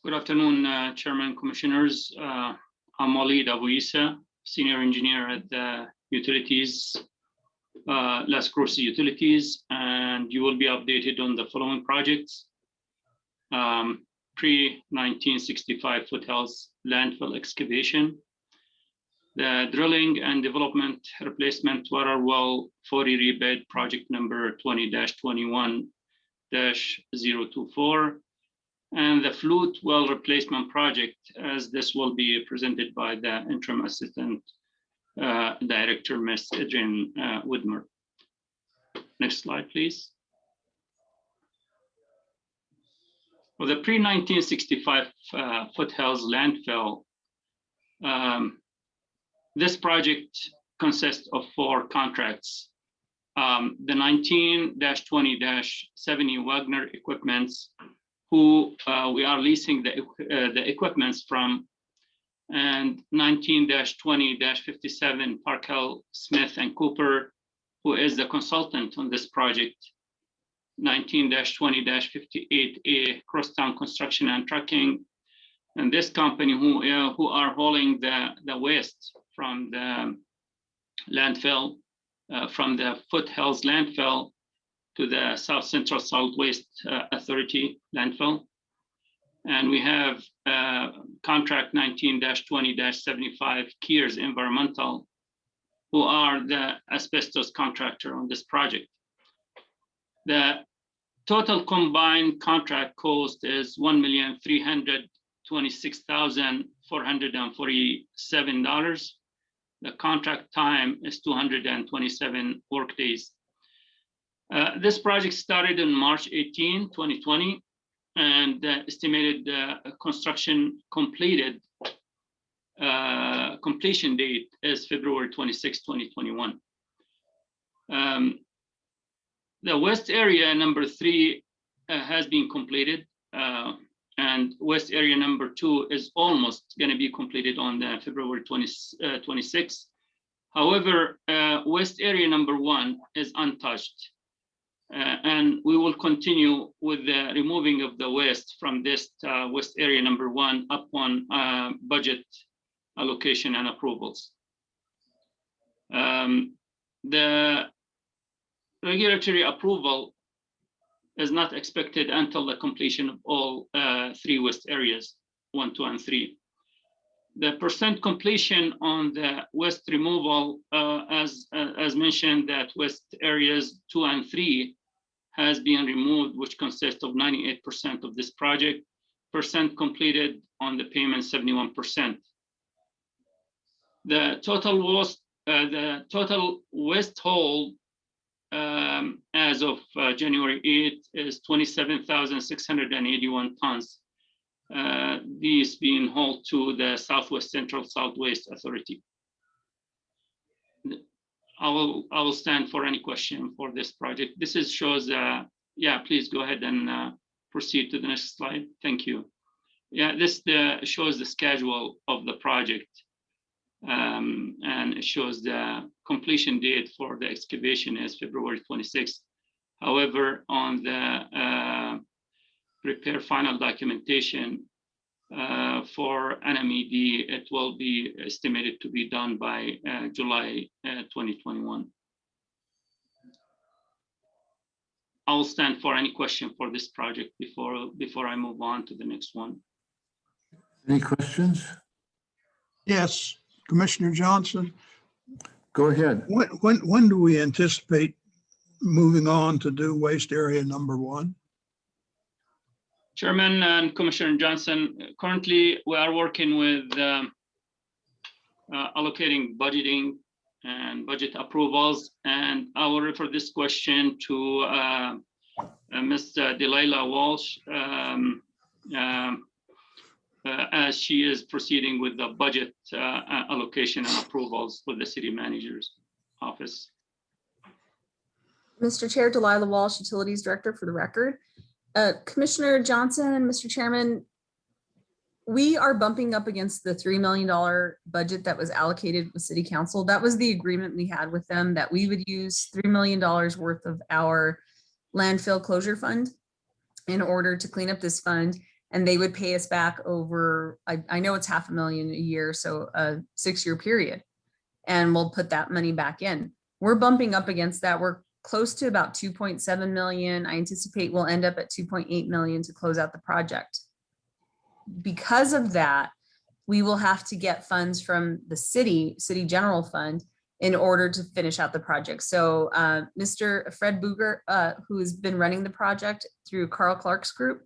Good afternoon, Chairman, Commissioners. I'm Walid Abu Isa, Senior Engineer at the Utilities, Las Cruces Utilities, and you will be updated on the following projects. Pre-1965 foothills landfill excavation, the drilling and development replacement water well 40 rebed project number 20-21-024, and the flute well replacement project, as this will be presented by the interim assistant director, Ms. Adrian Widmer. Next slide, please. For the pre-1965 foothills landfill, this project consists of 4 contracts. The 19-20-70 Wagner equipments, who we are leasing the equipments from, and 19-20-57 Parkhill, Smith and Cooper, who is the consultant on this project. 19-20-58A Crosstown Construction and Trucking, and this company who are hauling the waste from the landfill, from the foothills landfill to the South Central Solid Waste Authority landfill. And we have contract 19-20-75 Kears Environmental, who are the asbestos contractor on this project. The total combined contract cost is $1,326,447. The contract time is 227 workdays. This project started on March 18, 2020, and the estimated construction completed completion date is February 26, 2021. The west area number 3 has been completed, and west area number 2 is almost going to be completed on the February 26. However, west area number 1 is untouched, and we will continue with the removing of the waste from this west area number 1 upon budget allocation and approvals. The regulatory approval is not expected until the completion of all 3 west areas, 1, 2, and 3. The percent completion on the west removal, as mentioned, that west areas 2 and 3 has been removed, which consists of 98% of this project. Percent completed on the payment, 71%. The total waste haul as of January 8 is 27,681 tons. These being hauled to the Southwest Central Solid Waste Authority. I will stand for any question for this project. This shows, yeah, please go ahead and proceed to the next slide. Thank you. Yeah, this shows the schedule of the project. And it shows the completion date for the excavation is February 26th. However, on the prepare final documentation for an MED, it will be estimated to be done by July 2021. I will stand for any question for this project before I move on to the next one. Any questions? Yes, Commissioner Johnson. Go ahead. When do we anticipate moving on to do waste area number 1? Chairman and Commissioner Johnson, currently we are working with allocating budgeting and budget approvals. And I will refer this question to Ms. Delilah Walsh, as she is proceeding with the budget allocation and approvals for the city manager's office. Mr. Chair, Delilah Walsh, Utilities Director for the record. Commissioner Johnson and Mr. Chairman, we are bumping up against the $3 million budget that was allocated with City Council. That was the agreement we had with them, that we would use $3 million worth of our landfill closure fund in order to clean up this fund. And they would pay us back over, I know it's $500,000 a year, so a 6-year period. And we'll put that money back in. We're bumping up against that. We're close to about 2.7 million. I anticipate we'll end up at 2.8 million to close out the project. Because of that, we will have to get funds from the city general fund in order to finish out the project. So Mr. Fred Booger, who has been running the project through Carl Clark's group,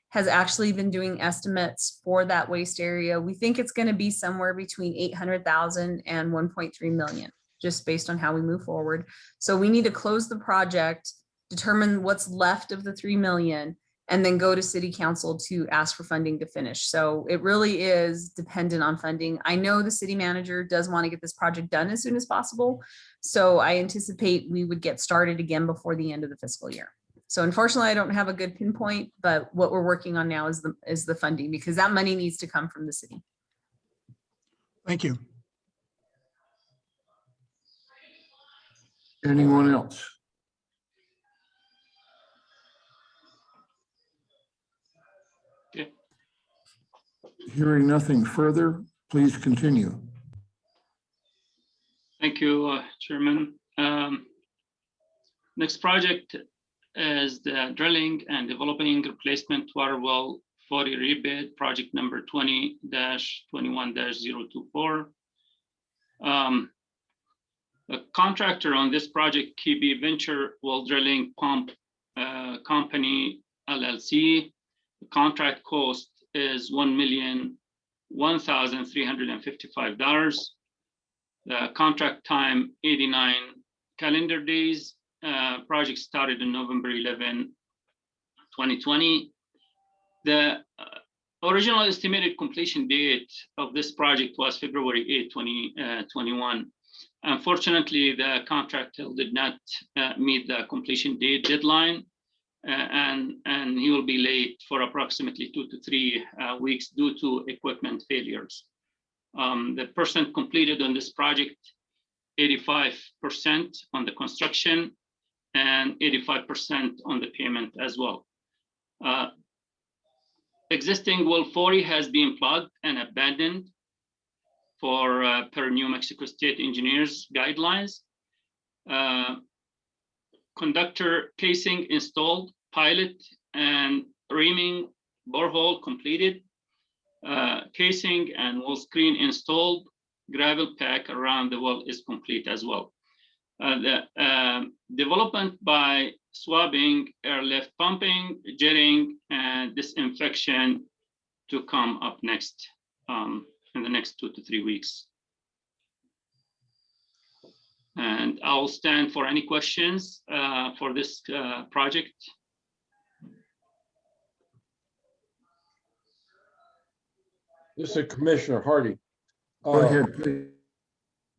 has actually been doing estimates for that waste area. We think it's going to be somewhere between 800,000 and 1.3 million, just based on how we move forward. So we need to close the project, determine what's left of the 3 million, and then go to City Council to ask for funding to finish. So it really is dependent on funding. I know the city manager does want to get this project done as soon as possible. So I anticipate we would get started again before the end of the fiscal year. So unfortunately, I don't have a good pinpoint, but what we're working on now is the funding, because that money needs to come from the city. Thank you. Anyone else? Hearing nothing further, please continue. Thank you, Chairman. Next project is the drilling and developing replacement water well 40 rebid, project number 20-21-024. The contractor on this project, KB Venture Well Drilling Pump Company, LLC. The contract cost is $1,001,355. The contract time, 89 calendar days. Project started in November 11, 2020. The original estimated completion date of this project was February 8, 2021. Unfortunately, the contractor did not meet the completion date deadline, and he will be late for approximately 2 to 3 weeks due to equipment failures. The percent completed on this project, 85% on the construction and 85% on the payment as well. Existing well 40 has been plugged and abandoned for per New Mexico State engineers guidelines. Conductor casing installed, pilot and reaming borehole completed, casing and well screen installed, gravel pack around the well is complete as well. The development by swabbing, airlift pumping, jetting, and disinfection to come up next in the next 2 to 3 weeks. And I'll stand for any questions for this project. This is Commissioner Hardy. Go ahead, please.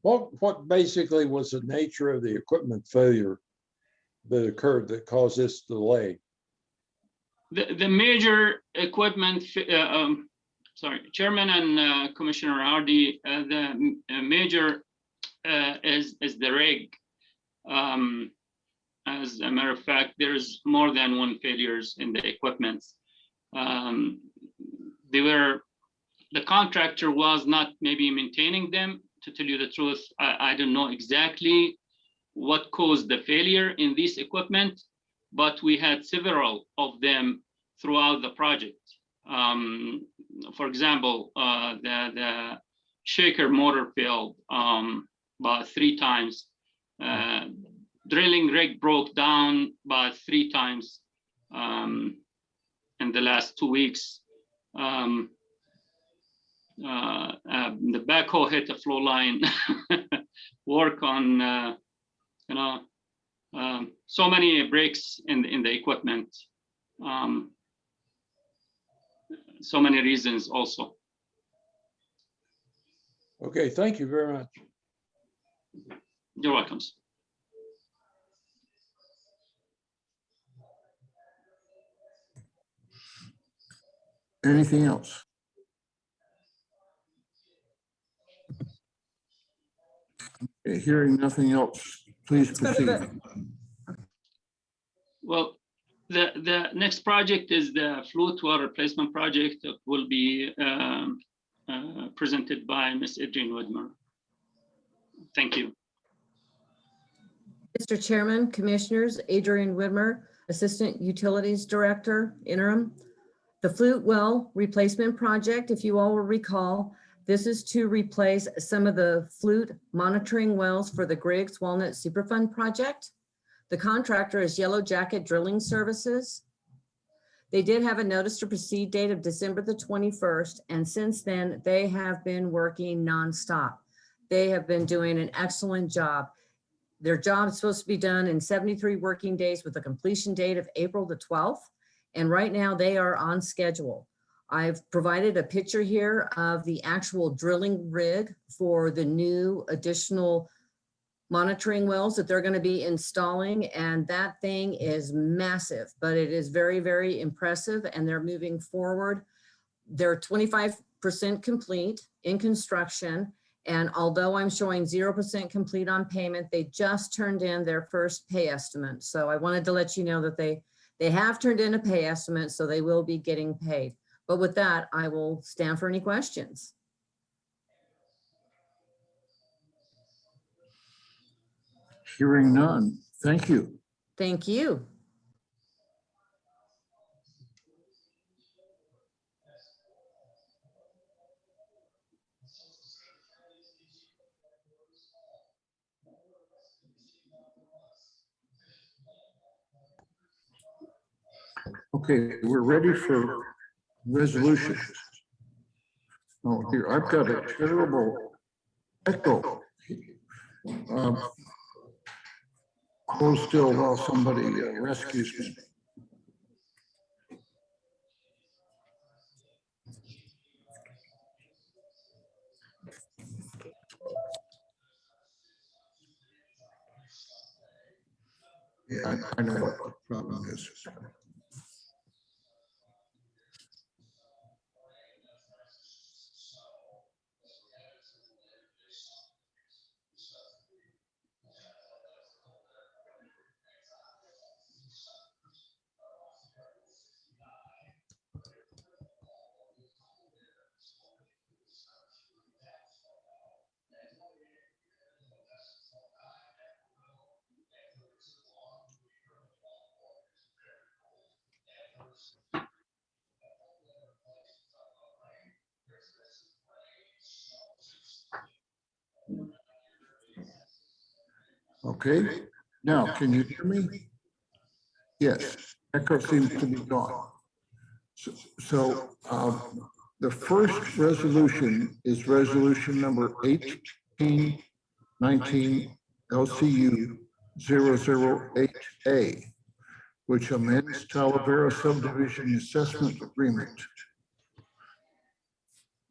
What basically was the nature of the equipment failure that occurred that caused this delay? The major equipment, sorry, Chairman and Commissioner Hardy, the major is the rig. As a matter of fact, there's more than one failures in the equipment. The contractor was not maybe maintaining them. To tell you the truth, I don't know exactly what caused the failure in this equipment, but we had several of them throughout the project. For example, the shaker motor failed about 3 times. Drilling rig broke down about 3 times in the last 2 weeks. the backhoe hit the flow line, work on, so many breaks in the equipment. So many reasons also. Okay, thank you very much. You're welcome. Anything else? Okay, hearing nothing else, please proceed. Well, the next project is the flute water replacement project that will be presented by Ms. Adrienne Widmer. Thank you. Mr. Chairman, Commissioners, Adrian Widmer, Assistant Utilities Director, Interim. The flute well replacement project, if you all will recall, this is to replace some of the flute monitoring wells for the Griggs Walnut Superfund project. The contractor is Yellow Jacket Drilling Services. They did have a notice to proceed date of December the 21st, and since then they have been working nonstop. They have been doing an excellent job. Their job is supposed to be done in 73 working days with a completion date of April the 12th. And right now they are on schedule. I've provided a picture here of the actual drilling rig for the new additional monitoring wells that they're going to be installing. And that thing is massive, but it is very, very impressive. And they're moving forward. They're 25% complete in construction. And although I'm showing 0% complete on payment, they just turned in their first pay estimate. So I wanted to let you know that they have turned in a pay estimate, so they will be getting paid. But with that, I will stand for any questions. Hearing none. Thank you. Thank you. Okay, we're ready for resolutions. Oh, here, I've got a terrible echo. Hold still while somebody rescues me. Yeah, I know what the problem is. Okay, now can you hear me? Yes, echo seems to be gone. So the first resolution is resolution number 1819 LCU 008A, which amends Talavera subdivision assessment agreement.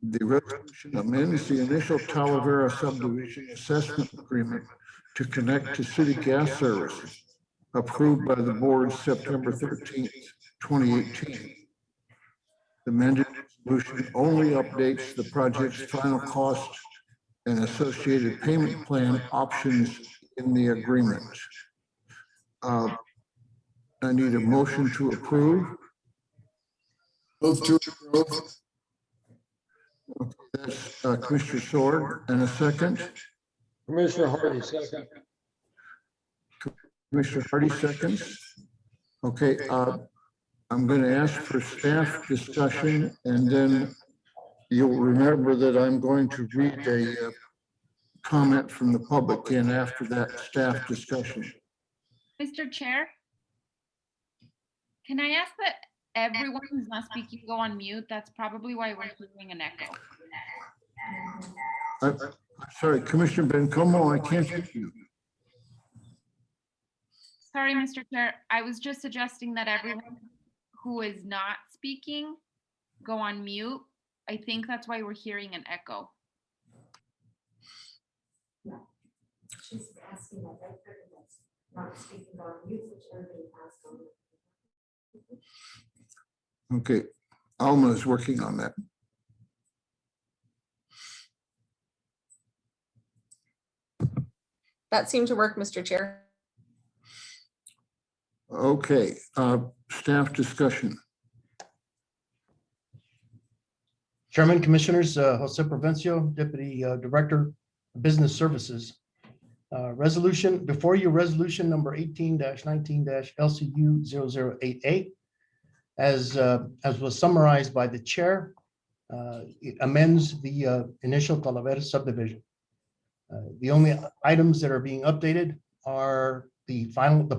The resolution amends the initial Talavera subdivision assessment agreement to connect to city gas services approved by the board September 13th, 2018. The amended resolution only updates the project's final cost and associated payment plan options in the agreement. I need a motion to approve. Move to approve. Okay, that's Commissioner Sword, and a second. Commissioner Hardy, second. Commissioner Hardy seconds. Okay, I'm going to ask for staff discussion, and then you'll remember that I'm going to read a comment from the public in after that staff discussion. Mr. Chair, can I ask that everyone who's not speaking go on mute? That's probably why we're hearing an echo. Sorry, Commissioner Bencomo, I can't hear you. Sorry, Mr. Chair. I was just suggesting that everyone who is not speaking go on mute. I think that's why we're hearing an echo. She's asking that that person that's not speaking on mute, which everybody has on. Okay, Alma is working on that. That seemed to work, Mr. Chair. Okay, staff discussion. Chairman, Commissioners, Jose Provencio, Deputy Director, Business Services. Resolution, before you, resolution number 18-19-LCU 008A. As was summarized by the chair, it amends the initial Calavera subdivision. The only items that are being updated are the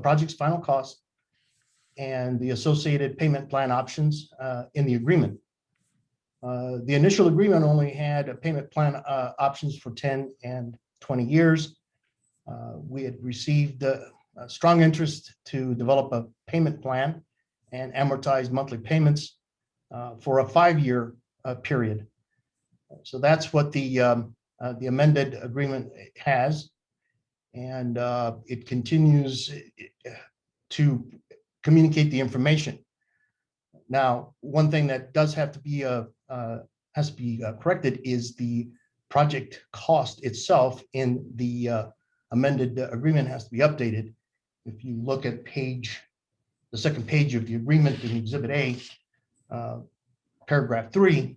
project's final cost and the associated payment plan options in the agreement. The initial agreement only had a payment plan options for 10 and 20 years. We had received strong interest to develop a payment plan and amortize monthly payments for a 5-year period. So that's what the amended agreement has. And it continues to communicate the information. Now, one thing that does have to be corrected is the project cost itself in the amended agreement has to be updated. If you look at the second page of the agreement in Exhibit A, paragraph 3,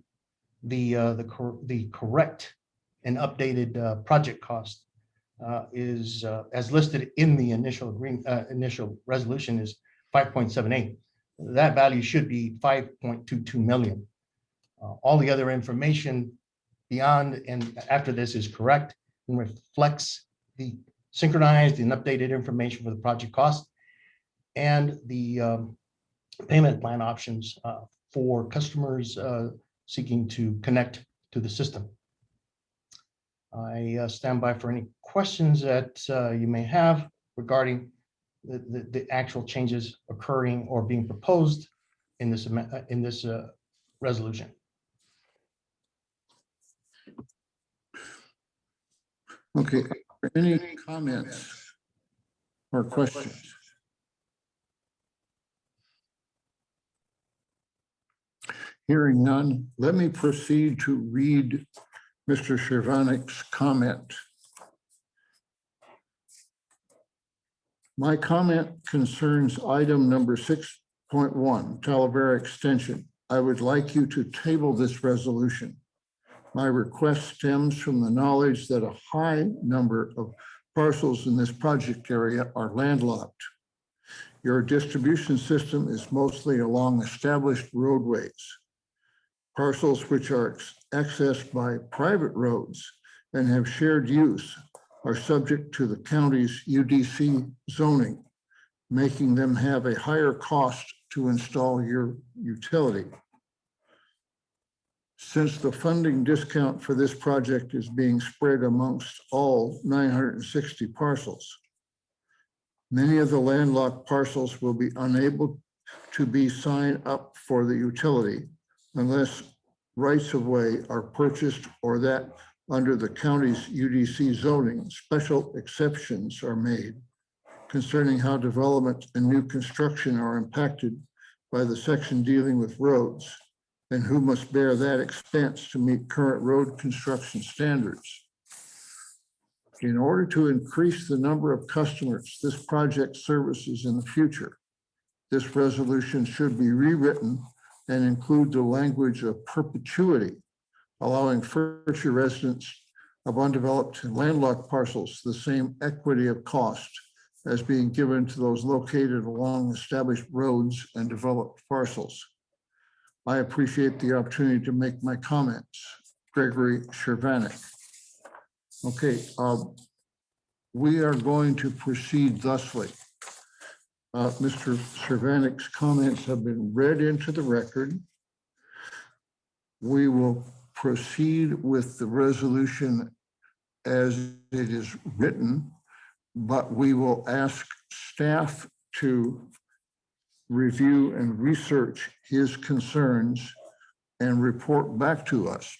the correct and updated project cost is as listed in the initial agreement, initial resolution is 5.78. That value should be 5.22 million. All the other information beyond and after this is correct and reflects the synchronized and updated information for the project cost and the payment plan options for customers seeking to connect to the system. I stand by for any questions that you may have regarding the actual changes occurring or being proposed in this resolution. Okay, any comments or questions? Hearing none, let me proceed to read Mr. Chervanik's comment. My comment concerns item number 6.1, Talavera extension. I would like you to table this resolution. My request stems from the knowledge that a high number of parcels in this project area are landlocked. Your distribution system is mostly along established roadways. Parcels which are accessed by private roads and have shared use are subject to the county's UDC zoning, making them have a higher cost to install your utility. Since the funding discount for this project is being spread amongst all 960 parcels, many of the landlocked parcels will be unable to be signed up for the utility unless rights of way are purchased or that under the county's UDC zoning, special exceptions are made concerning how development and new construction are impacted by the section dealing with roads and who must bear that expense to meet current road construction standards. In order to increase the number of customers this project services in the future, this resolution should be rewritten and include the language of perpetuity, allowing future residents of undeveloped and landlocked parcels the same equity of cost as being given to those located along established roads and developed parcels. I appreciate the opportunity to make my comments. Gregory Chervanik. Okay, we are going to proceed thusly. Mr. Chervanik's comments have been read into the record. We will proceed with the resolution as it is written, but we will ask staff to review and research his concerns and report back to us.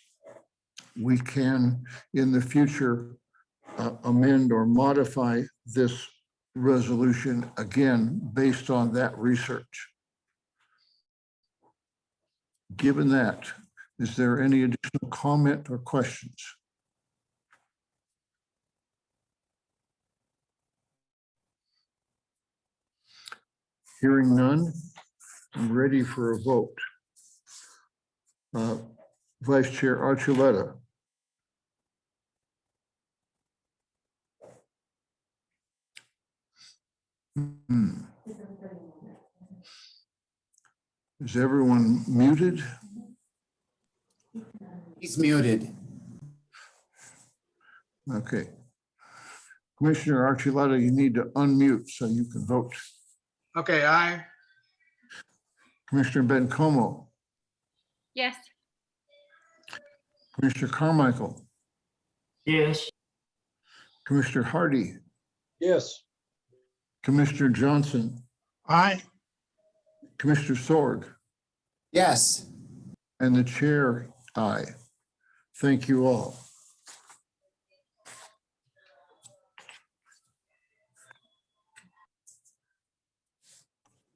We can, in the future, amend or modify this resolution again based on that research. Given that, is there any additional comment or questions? Hearing none, I'm ready for a vote. Vice Chair Archuleta. Is everyone muted? He's muted. Okay. Commissioner Archuleta, you need to unmute so you can vote. Okay, aye. Commissioner Bencomo, Yes. Commissioner Carmichael, Yes. Commissioner Hardy, Yes. Commissioner Johnson, Aye. Commissioner Sorg, Yes. and the chair, aye. Thank you all.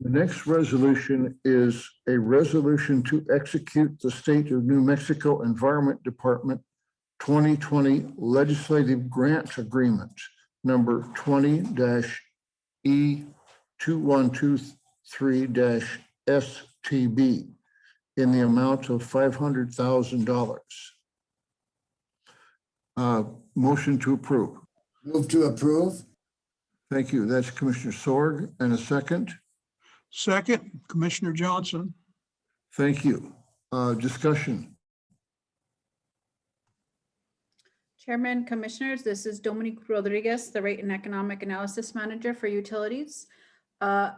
The next resolution is a resolution to execute the State of New Mexico Environment Department 2020 Legislative Grant Agreement, number 20-E2123-STB, in the amount of $500,000. Motion to approve. Move to approve. Thank you. That's Commissioner Sorg. And a second? Second, Commissioner Johnson. Thank you. Discussion. Chairman, Commissioners, this is Dominique Rodriguez, the Rate and Economic Analysis Manager for Utilities.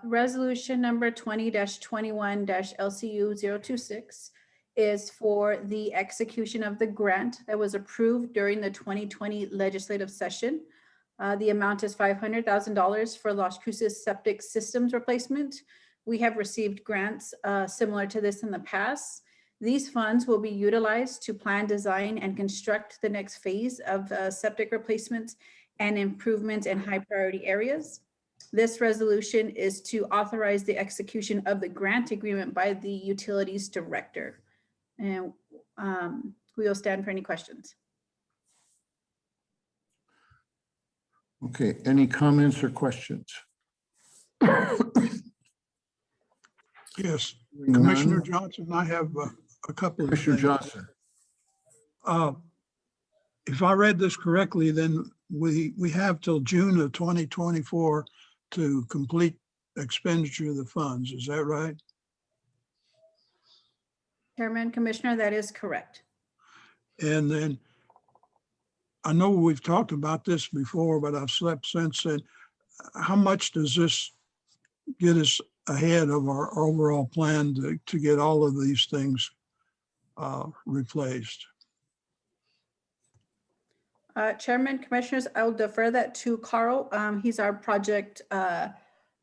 Resolution number 20-21-LCU 026 is for the execution of the grant that was approved during the 2020 legislative session. The amount is $500,000 for Las Cruces septic systems replacement. We have received grants similar to this in the past. These funds will be utilized to plan, design, and construct the next phase of septic replacements and improvements in high priority areas. This resolution is to authorize the execution of the grant agreement by the Utilities Director. And we will stand for any questions. Okay, any comments or questions? Yes, Hearing Commissioner none. Johnson, I have a couple of Commissioner things. Johnson. If I read this correctly, then we have till June of 2024 to complete expenditure of the funds. Is that right? Chairman, Commissioner, that is correct. And then I know we've talked about this before, but I've slept since then. How much does this get us ahead of our overall plan to get all of these things replaced? Chairman, Commissioners, I will defer that to Carl. He's our project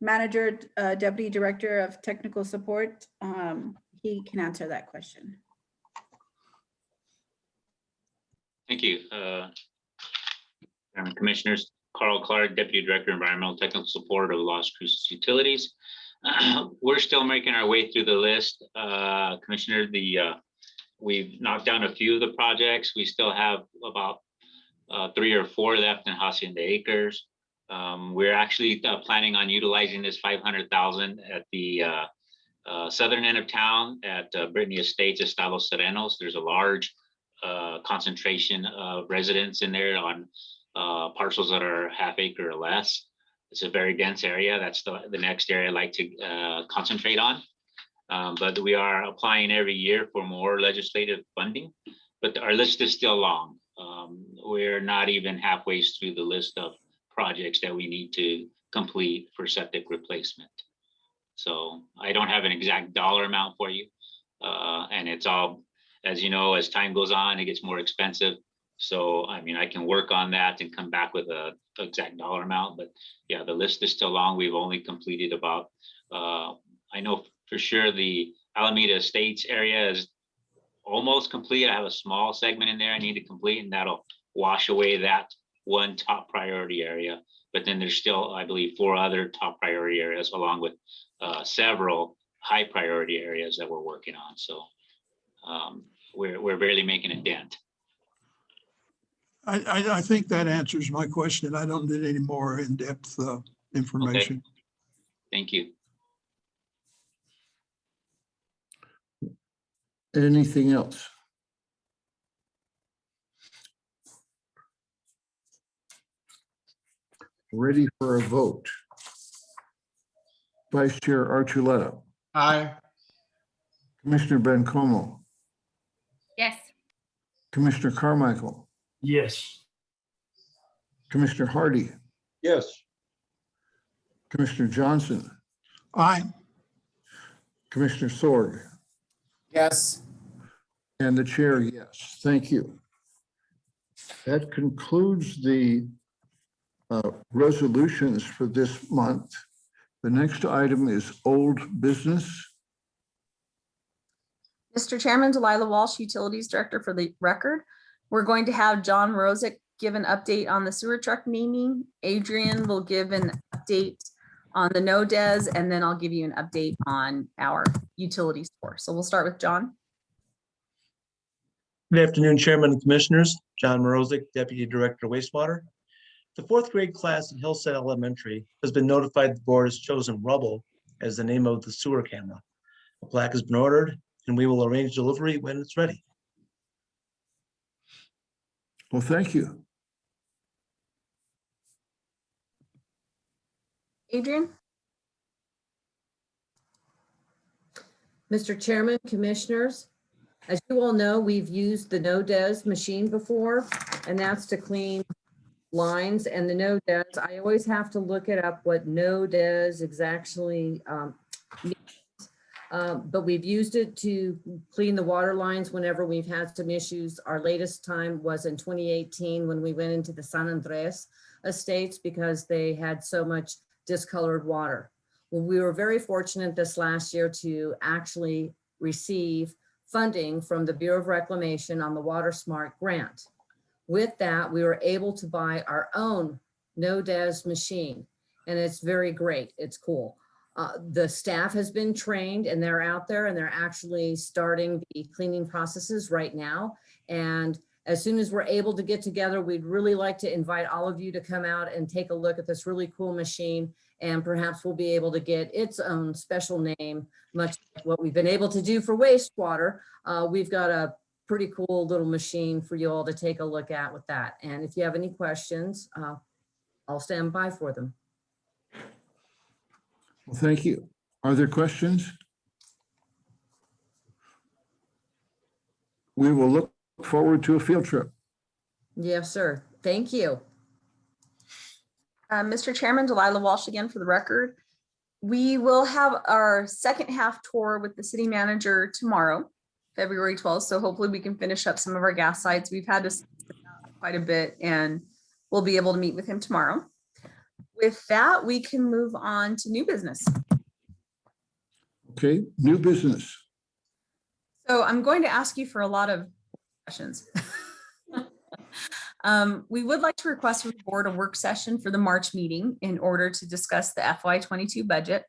manager, Deputy Director of Technical Support. He can answer that question. Thank you. Chairman, Commissioners, Carl Clark, Deputy Director, Environmental Technical Support of Las Cruces Utilities. We're still making our way through the list. Commissioner, we've knocked down a few of the projects. We still have about 3 or 4 left in Hacienda Acres. We're actually planning on utilizing this $500,000 at the southern end of town at Brittany Estates, Estados Serenos. There's a large concentration of residents in there on parcels that are ½ acre or less. It's a very dense area. That's the next area I'd like to concentrate on. But we are applying every year for more legislative funding, but our list is still long. We're not even halfway through the list of projects that we need to complete for septic replacement. So I don't have an exact dollar amount for you. And it's all as you know, as time goes on, it gets more expensive. So, I mean, I can work on that and come back with a exact dollar amount, but yeah, the list is still long. We've only completed about, I know for sure the Alameda Estates area is almost complete. I have a small segment in there I need to complete, and that'll wash away that one top priority area. But then there's still, I believe, 4 other top priority areas along with several high priority areas that we're working on. So we're barely making a dent. I think that answers my question. I don't need any more in-depth information. Okay. Thank you. Anything else? Ready for a vote. Vice Chair Archuleta, Aye. Commissioner Bencomo, Yes. Commissioner Carmichael, Yes. Commissioner Hardy, Yes. Commissioner Johnson, Aye. Commissioner Sorg, Yes. and the chair, yes. Thank you. That concludes the resolutions for this month. The next item is old business. Mr. Chairman, Delilah Walsh, Utilities Director for the record. We're going to have John Morozic give an update on the sewer truck naming. Adrian will give an update on the no-des, and then I'll give you an update on our utilities tour. So we'll start with John. Good afternoon, Chairman and Commissioners. John Morozic, Deputy Director, Wastewater. The 4th grade class at Hillside Elementary has been notified the board has chosen Rubble as the name of the sewer camera. A plaque has been ordered, and we will arrange delivery when it's ready. Well, thank you. Adrian? Mr. Chairman, Commissioners, as you all know, we've used the no-des machine before, and that's to clean lines. And the no-des, I always have to look it up what no-des exactly means. But we've used it to clean the water lines whenever we've had some issues. Our latest time was in 2018 when we went into the San Andres estates because they had so much discolored water. Well, we were very fortunate this last year to actually receive funding from the Bureau of Reclamation on the Water Smart grant. With that, we were able to buy our own no-des machine, and it's very great. It's cool. The staff has been trained, and they're out there, and they're actually starting the cleaning processes right now. And as soon as we're able to get together, we'd really like to invite all of you to come out and take a look at this really cool machine, and perhaps we'll be able to get its own special name, much like what we've been able to do for wastewater. We've got a pretty cool little machine for you all to take a look at with that. And if you have any questions, I'll stand by for them. Well, thank you. Are there questions? We will look forward to a field trip. Yes, sir. Thank you. Mr. Chairman, Delilah Walsh again for the record. We will have our second half tour with the city manager tomorrow, February 12th. So hopefully we can finish up some of our gas sites. We've had to quite a bit, and we'll be able to meet with him tomorrow. With that, we can move on to new business. Okay, new business. So I'm going to ask you for a lot of questions. We would like to request from the board a work session for the March meeting in order to discuss the FY22 budget.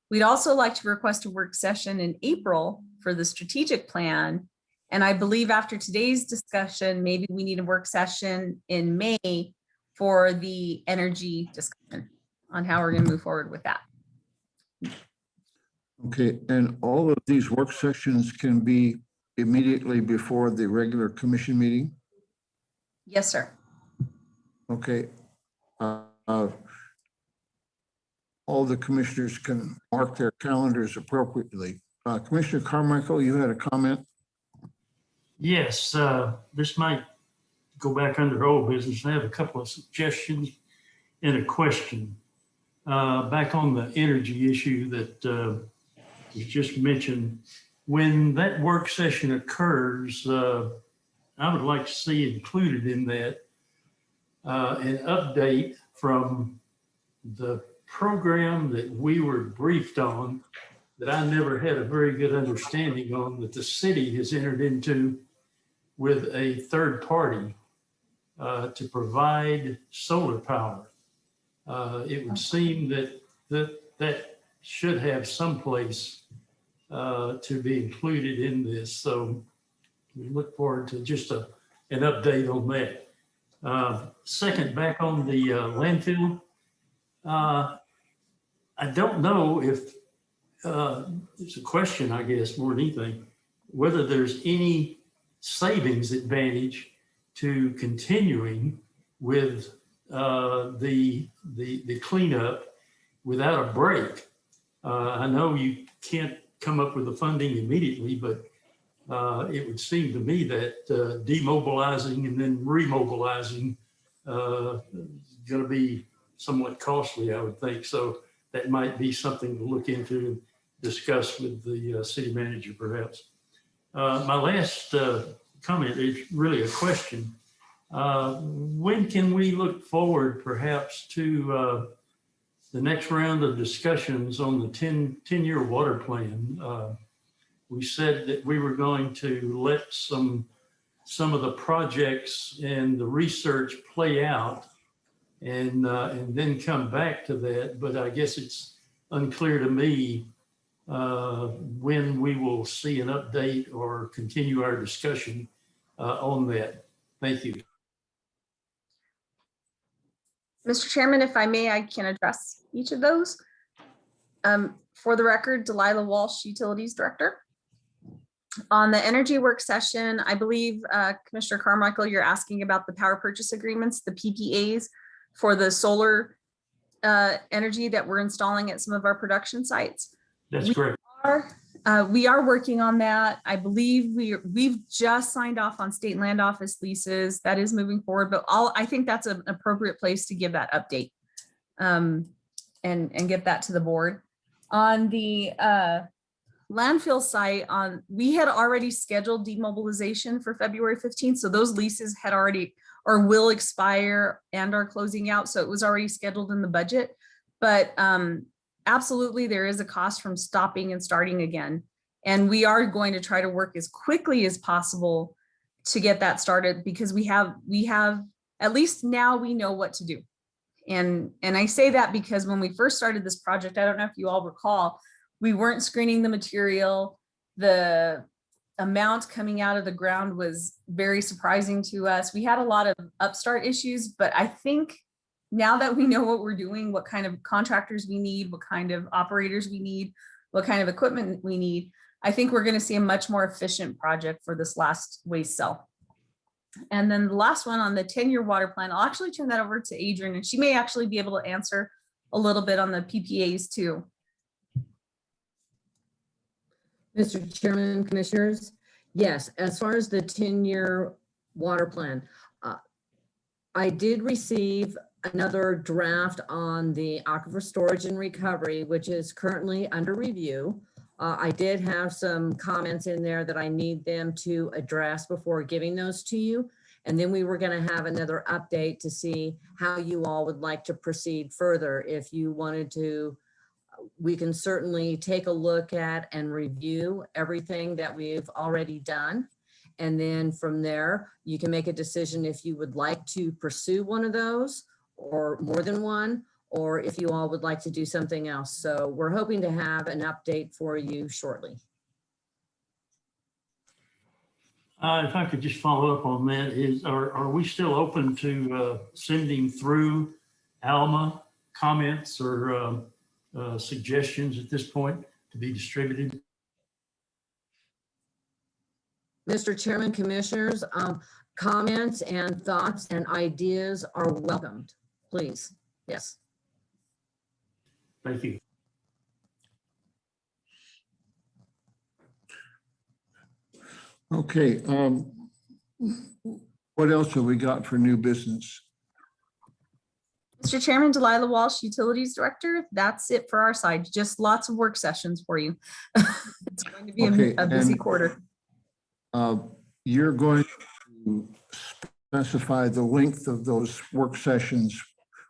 We'd also like to request a work session in April for the strategic plan. And I believe after today's discussion, maybe we need a work session in May for the energy discussion on how we're going to move forward with that. Okay, and all of these work sessions can be immediately before the regular commission meeting? Yes, sir. Okay. All the commissioners can mark their calendars appropriately. Commissioner Carmichael, you had a comment? Yes, this might go back under old business. I have a couple of suggestions and a question. Back on the energy issue that was just mentioned, when that work session occurs, I would like to see included in that an update from the program that we were briefed on, that I never had a very good understanding on, that the city has entered into with a third party to provide solar power. It would seem that should have some place to be included in this. So we look forward to just an update on that. Second, back on the landfill. I don't know if, it's a question, I guess, more than anything, whether there's any savings advantage to continuing with the cleanup without a break. I know you can't come up with the funding immediately, but it would seem to me that demobilizing and then remobilizing is going to be somewhat costly, I would think. So that might be something to look into and discuss with the city manager, perhaps. My last comment is really a question. When can we look forward perhaps to the next round of discussions on the 10-year water plan? We said that we were going to let some of the projects and the research play out and then come back to that. But I guess it's unclear to me when we will see an update or continue our discussion on that. Thank you. Mr. Chairman, if I may, I can address each of those. For the record, Delilah Walsh, Utilities Director. On the energy work session, I believe, Commissioner Carmichael, you're asking about the power purchase agreements, the PPAs for the solar energy that we're installing at some of our production sites. That's correct. We are working on that. I believe we've just signed off on state and land office leases. That is moving forward, but I think that's an appropriate place to give that update and get that to the board. On the landfill site, we had already scheduled demobilization for February 15th. So those leases had already or will expire and are closing out. So it was already scheduled in the budget. But absolutely, there is a cost from stopping and starting again. And we are going to try to work as quickly as possible to get that started, because we have at least now we know what to do. And I say that because when we first started this project, I don't know if you all recall, we weren't screening the material. The amount coming out of the ground was very surprising to us. We had a lot of upstart issues, but I think now that we know what we're doing, what kind of contractors we need, what kind of operators we need, what kind of equipment we need, I think we're going to see a much more efficient project for this last waste cell. And then the last one on the 10-year water plan, I'll actually turn that over to Adrian, and she may actually be able to answer a little bit on the PPAs too. Mr. Chairman, Commissioners, yes, as far as the 10-year water plan, I did receive another draft on the aquifer storage and recovery, which is currently under review. I did have some comments in there that I need them to address before giving those to you. And then we were going to have another update to see how you all would like to proceed further. If you wanted to, we can certainly take a look at and review everything that we've already done. And then from there, you can make a decision if you would like to pursue one of those or more than one, or if you all would like to do something else. So we're hoping to have an update for you shortly. If I could just follow up on that, are we still open to sending through Alma comments or suggestions at this point to be distributed? Mr. Chairman, Commissioners, comments and thoughts and ideas are welcomed, please. Yes. Thank you. Okay. What else have we got for new business? Mr. Chairman, Delilah Walsh, Utilities Director. That's it for our side. Just lots of work sessions for you. It's going to be Okay, a busy and- quarter. You're going to specify the length of those work sessions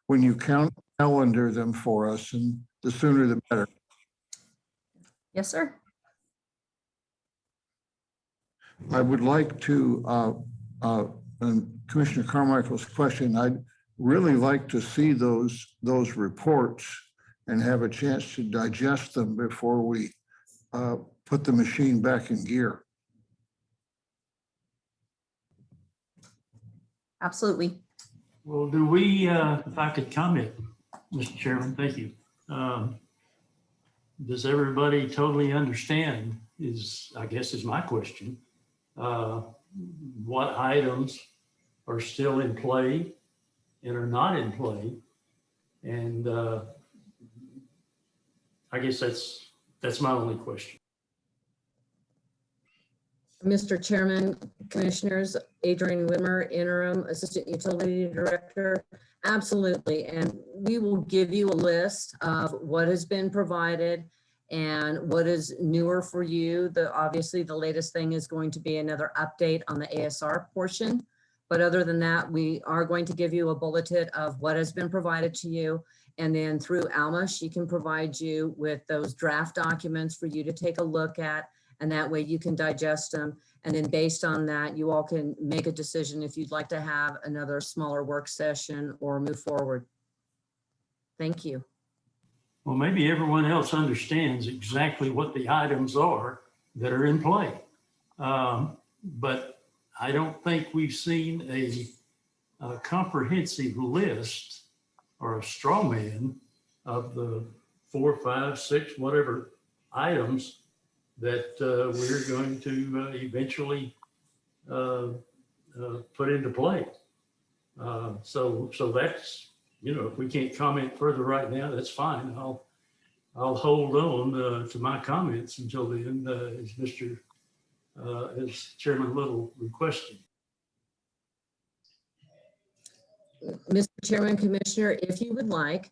when you calendar them for us, and the sooner the better. Yes, sir. I would like to, and Commissioner Carmichael's question, I'd really like to see those reports and have a chance to digest them before we put the machine back in gear. Absolutely. Well, do we, if I could comment, Mr. Chairman, thank you. Does everybody totally understand I guess is my question, what items are still in play and are not in play? And I guess that's my only question. Mr. Chairman, Commissioners, Adrian Wimmer, Interim Assistant Utility Director. Absolutely. And we will give you a list of what has been provided and what is newer for you. Obviously, the latest thing is going to be another update on the ASR portion. But other than that, we are going to give you a bulletin of what has been provided to you. And then through Alma, she can provide you with those draft documents for you to take a look at. And that way you can digest them. And then based on that, you all can make a decision if you'd like to have another smaller work session or move forward. Thank you. Well, maybe everyone else understands exactly what the items are that are in play. But I don't think we've seen a comprehensive list or a straw man of the 4, 5, 6, whatever items that we're going to eventually put into play. So that's, if we can't comment further right now, that's fine. I'll hold on to my comments until then, as Chairman Little requested. Mr. Chairman, Commissioner, if you would like,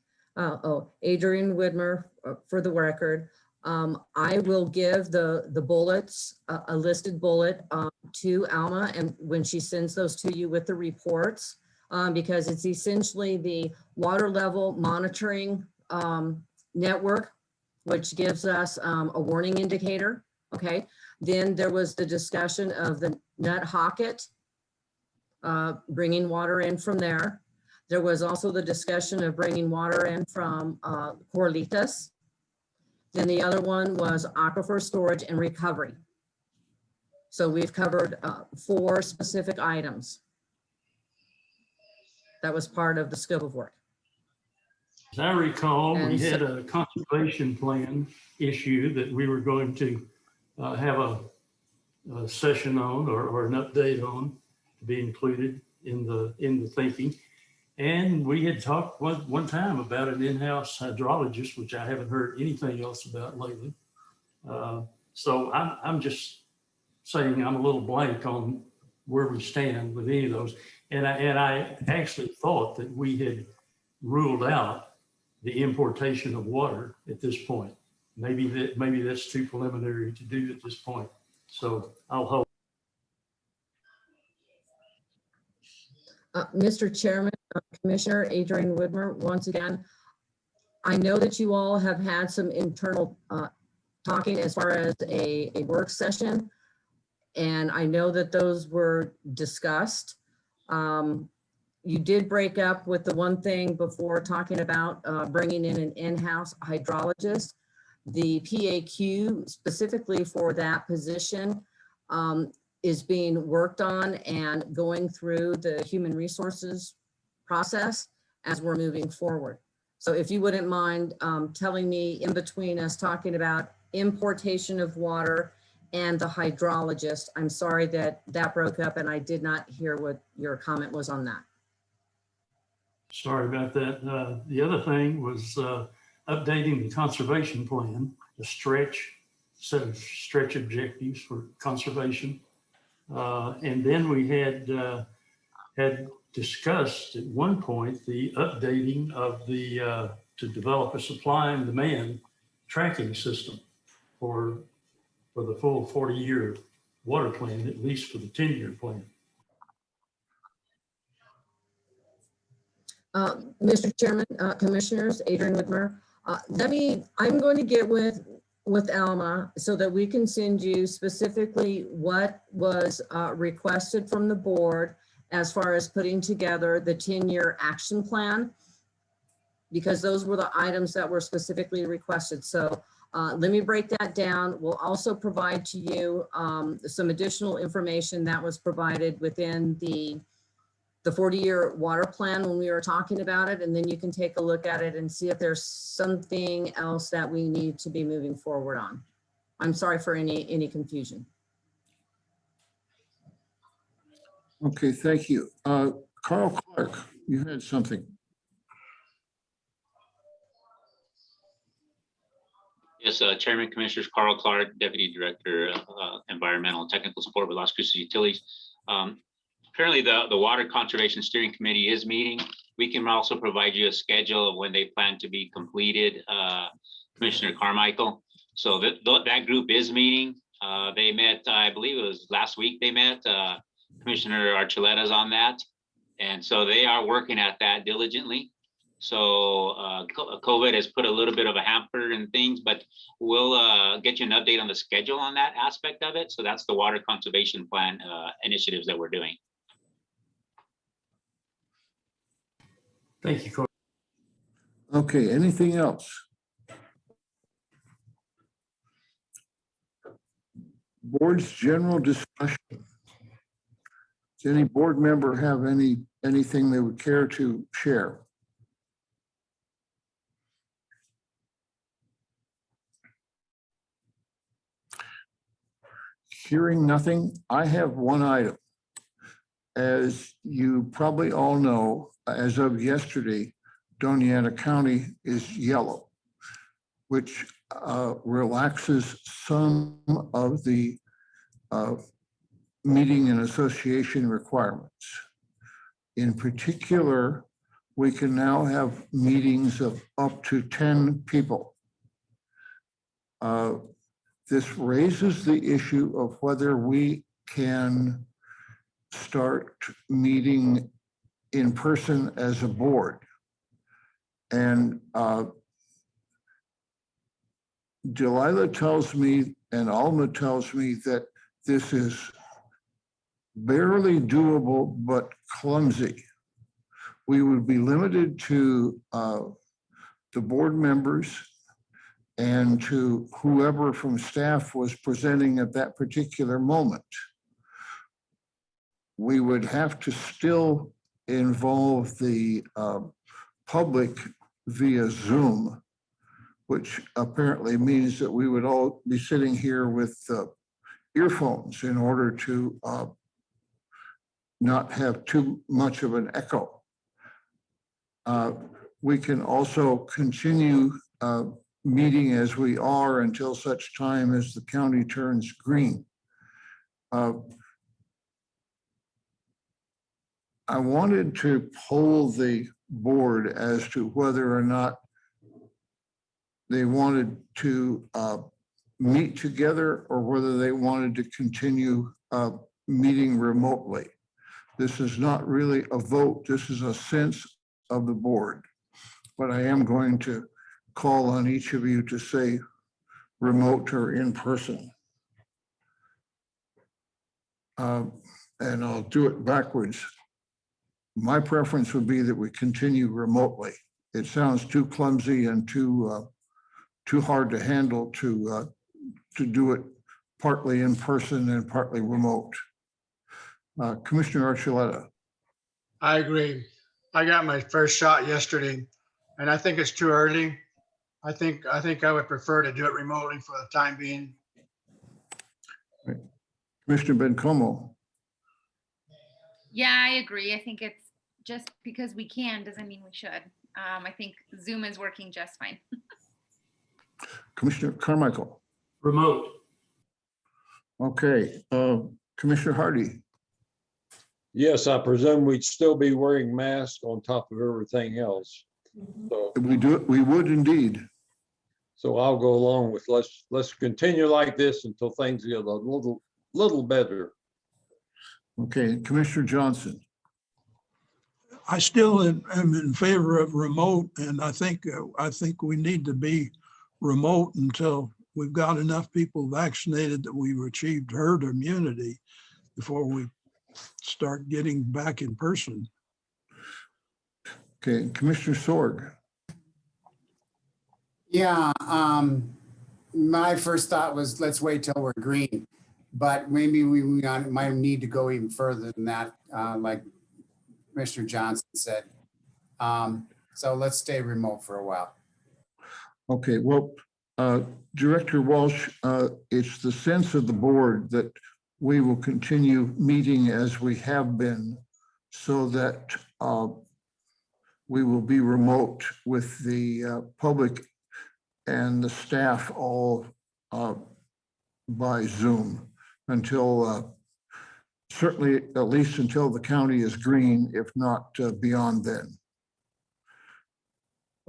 Adrian Widmer, for the record, I will give the bullets, a listed bullet to Alma, and when she sends those to you with the reports, because it's essentially the water level monitoring network, which gives us a warning indicator. Okay. Then there was the discussion of the Nut Hocket, bringing water in from there. There was also the discussion of bringing water in from Corlitas. Then the other one was aquifer storage and recovery. So we've covered 4 specific items. That was part of the scope of work. As I recall, we had a conservation plan issue that we were going to have a session on or an update on to be included in the thinking. And we had talked one time about an in-house hydrologist, which I haven't heard anything else about lately. So I'm just saying I'm a little blank on where we stand with any of those. And I actually thought that we had ruled out the importation of water at this point. Maybe that's too preliminary to do at this point. So I'll hold. Mr. Chairman, Commissioner Adrian Widmer, once again, I know that you all have had some internal talking as far as a work session, and I know that those were discussed. You did break up with the one thing before talking about bringing in an in-house hydrologist. The PAQ specifically for that position is being worked on and going through the human resources process as we're moving forward. So if you wouldn't mind telling me in between us talking about importation of water and the hydrologist, I'm sorry that broke up and I did not hear what your comment was on that. Sorry about that. The other thing was updating the conservation plan, the set of stretch objectives for conservation. And then we had discussed at one point the updating of the, to develop a supply and demand tracking system for the full 40-year water plan, at least for the 10-year plan. Mr. Chairman, Commissioners, Adrian Whitmer, I'm going to get with Alma so that we can send you specifically what was requested from the board as far as putting together the 10-year action plan, because those were the items that were specifically requested. So let me break that down. We'll also provide to you some additional information that was provided within the 40-year water plan when we were talking about it, and then you can take a look at it and see if there's something else that we need to be moving forward on. I'm sorry for any confusion. Okay, thank you. Carl Clark, you had something. Yes, Chairman, Commissioners, Carl Clark, Deputy Director, Environmental and Technical Support with Las Cruces Utilities. Currently, the Water Conservation Steering Committee is meeting. We can also provide you a schedule of when they plan to be completed, Commissioner Carmichael. So that group is meeting. They met, I believe it was last week they met. Commissioner Archuleta's on that. And so they are working at that diligently. So COVID has put a little bit of a hamper in things, but we'll get you an update on the schedule on that aspect of it. So that's the Water Conservation Plan initiatives that we're doing. Thank you, Corey. Okay, anything else? Board's general discussion. Does any board member have anything they would care to share? Hearing nothing, I have one item. As you probably all know, as of yesterday, Doñana County is yellow, which relaxes some of the meeting and association requirements. In particular, we can now have meetings of up to 10 people. This raises the issue of whether we can start meeting in person as a board. And Delilah tells me and Alma tells me that this is barely doable, but clumsy. We would be limited to the board members and to whoever from staff was presenting at that particular moment. We would have to still involve the public via Zoom, which apparently means that we would all be sitting here with earphones in order to not have too much of an echo. We can also continue meeting as we are until such time as the county turns green. I wanted to poll the board as to whether or not they wanted to meet together or whether they wanted to continue meeting remotely. This is not really a vote. This is a sense of the board. But I am going to call on each of you to say remote or in person. And I'll do it backwards. My preference would be that we continue remotely. It sounds too clumsy and too hard to handle to do it partly in person and partly remote. Commissioner Archuleta. I agree. I got my first shot yesterday, and I think it's too early. I think I would prefer to do it remotely for the time being. Right. Commissioner Bencomo. Yeah, I agree. I think it's just because we can doesn't mean we should. I think Zoom is working just fine. Commissioner Carmichael. Remote. Okay. Commissioner Hardy. Yes, I presume we'd still be wearing masks on top of everything else. So, We would indeed. so I'll go along with let's continue like this until things get a little better. Okay, Commissioner Johnson. I still am in favor of remote, and I think we need to be remote until we've got enough people vaccinated that we've achieved herd immunity before we start getting back in person. Okay, Commissioner Sorg. Yeah, my first thought was let's wait till we're green, but maybe we might need to go even further than that, like Commissioner Johnson said. So let's stay remote for a while. Okay, well, Director Walsh, it's the sense of the board that we will continue meeting as we have been so that we will be remote with the public and the staff all by Zoom until certainly at least until the county is green, if not beyond then.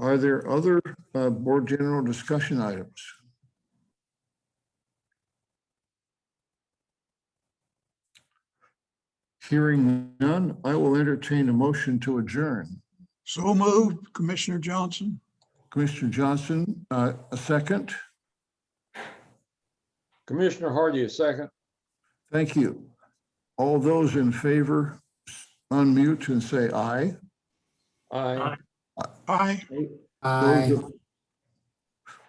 Are there other board general discussion items? Hearing none, I will entertain a motion to adjourn. So moved, Commissioner Johnson. Commissioner Johnson, a second. Commissioner Hardy, a second. Thank you. All those in favor, unmute and say aye. Aye. Aye. Aye.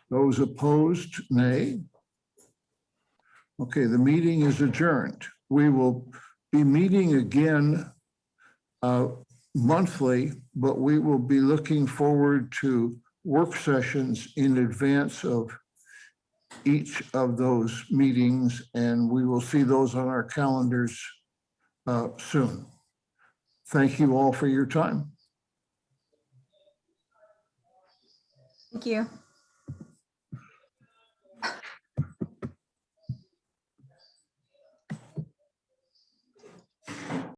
Those opposed, nay. Okay, the meeting is adjourned. We will be meeting again monthly, but we will be looking forward to work sessions in advance of each of those meetings, and we will see those on our calendars soon. Thank you all for your time. Thank you.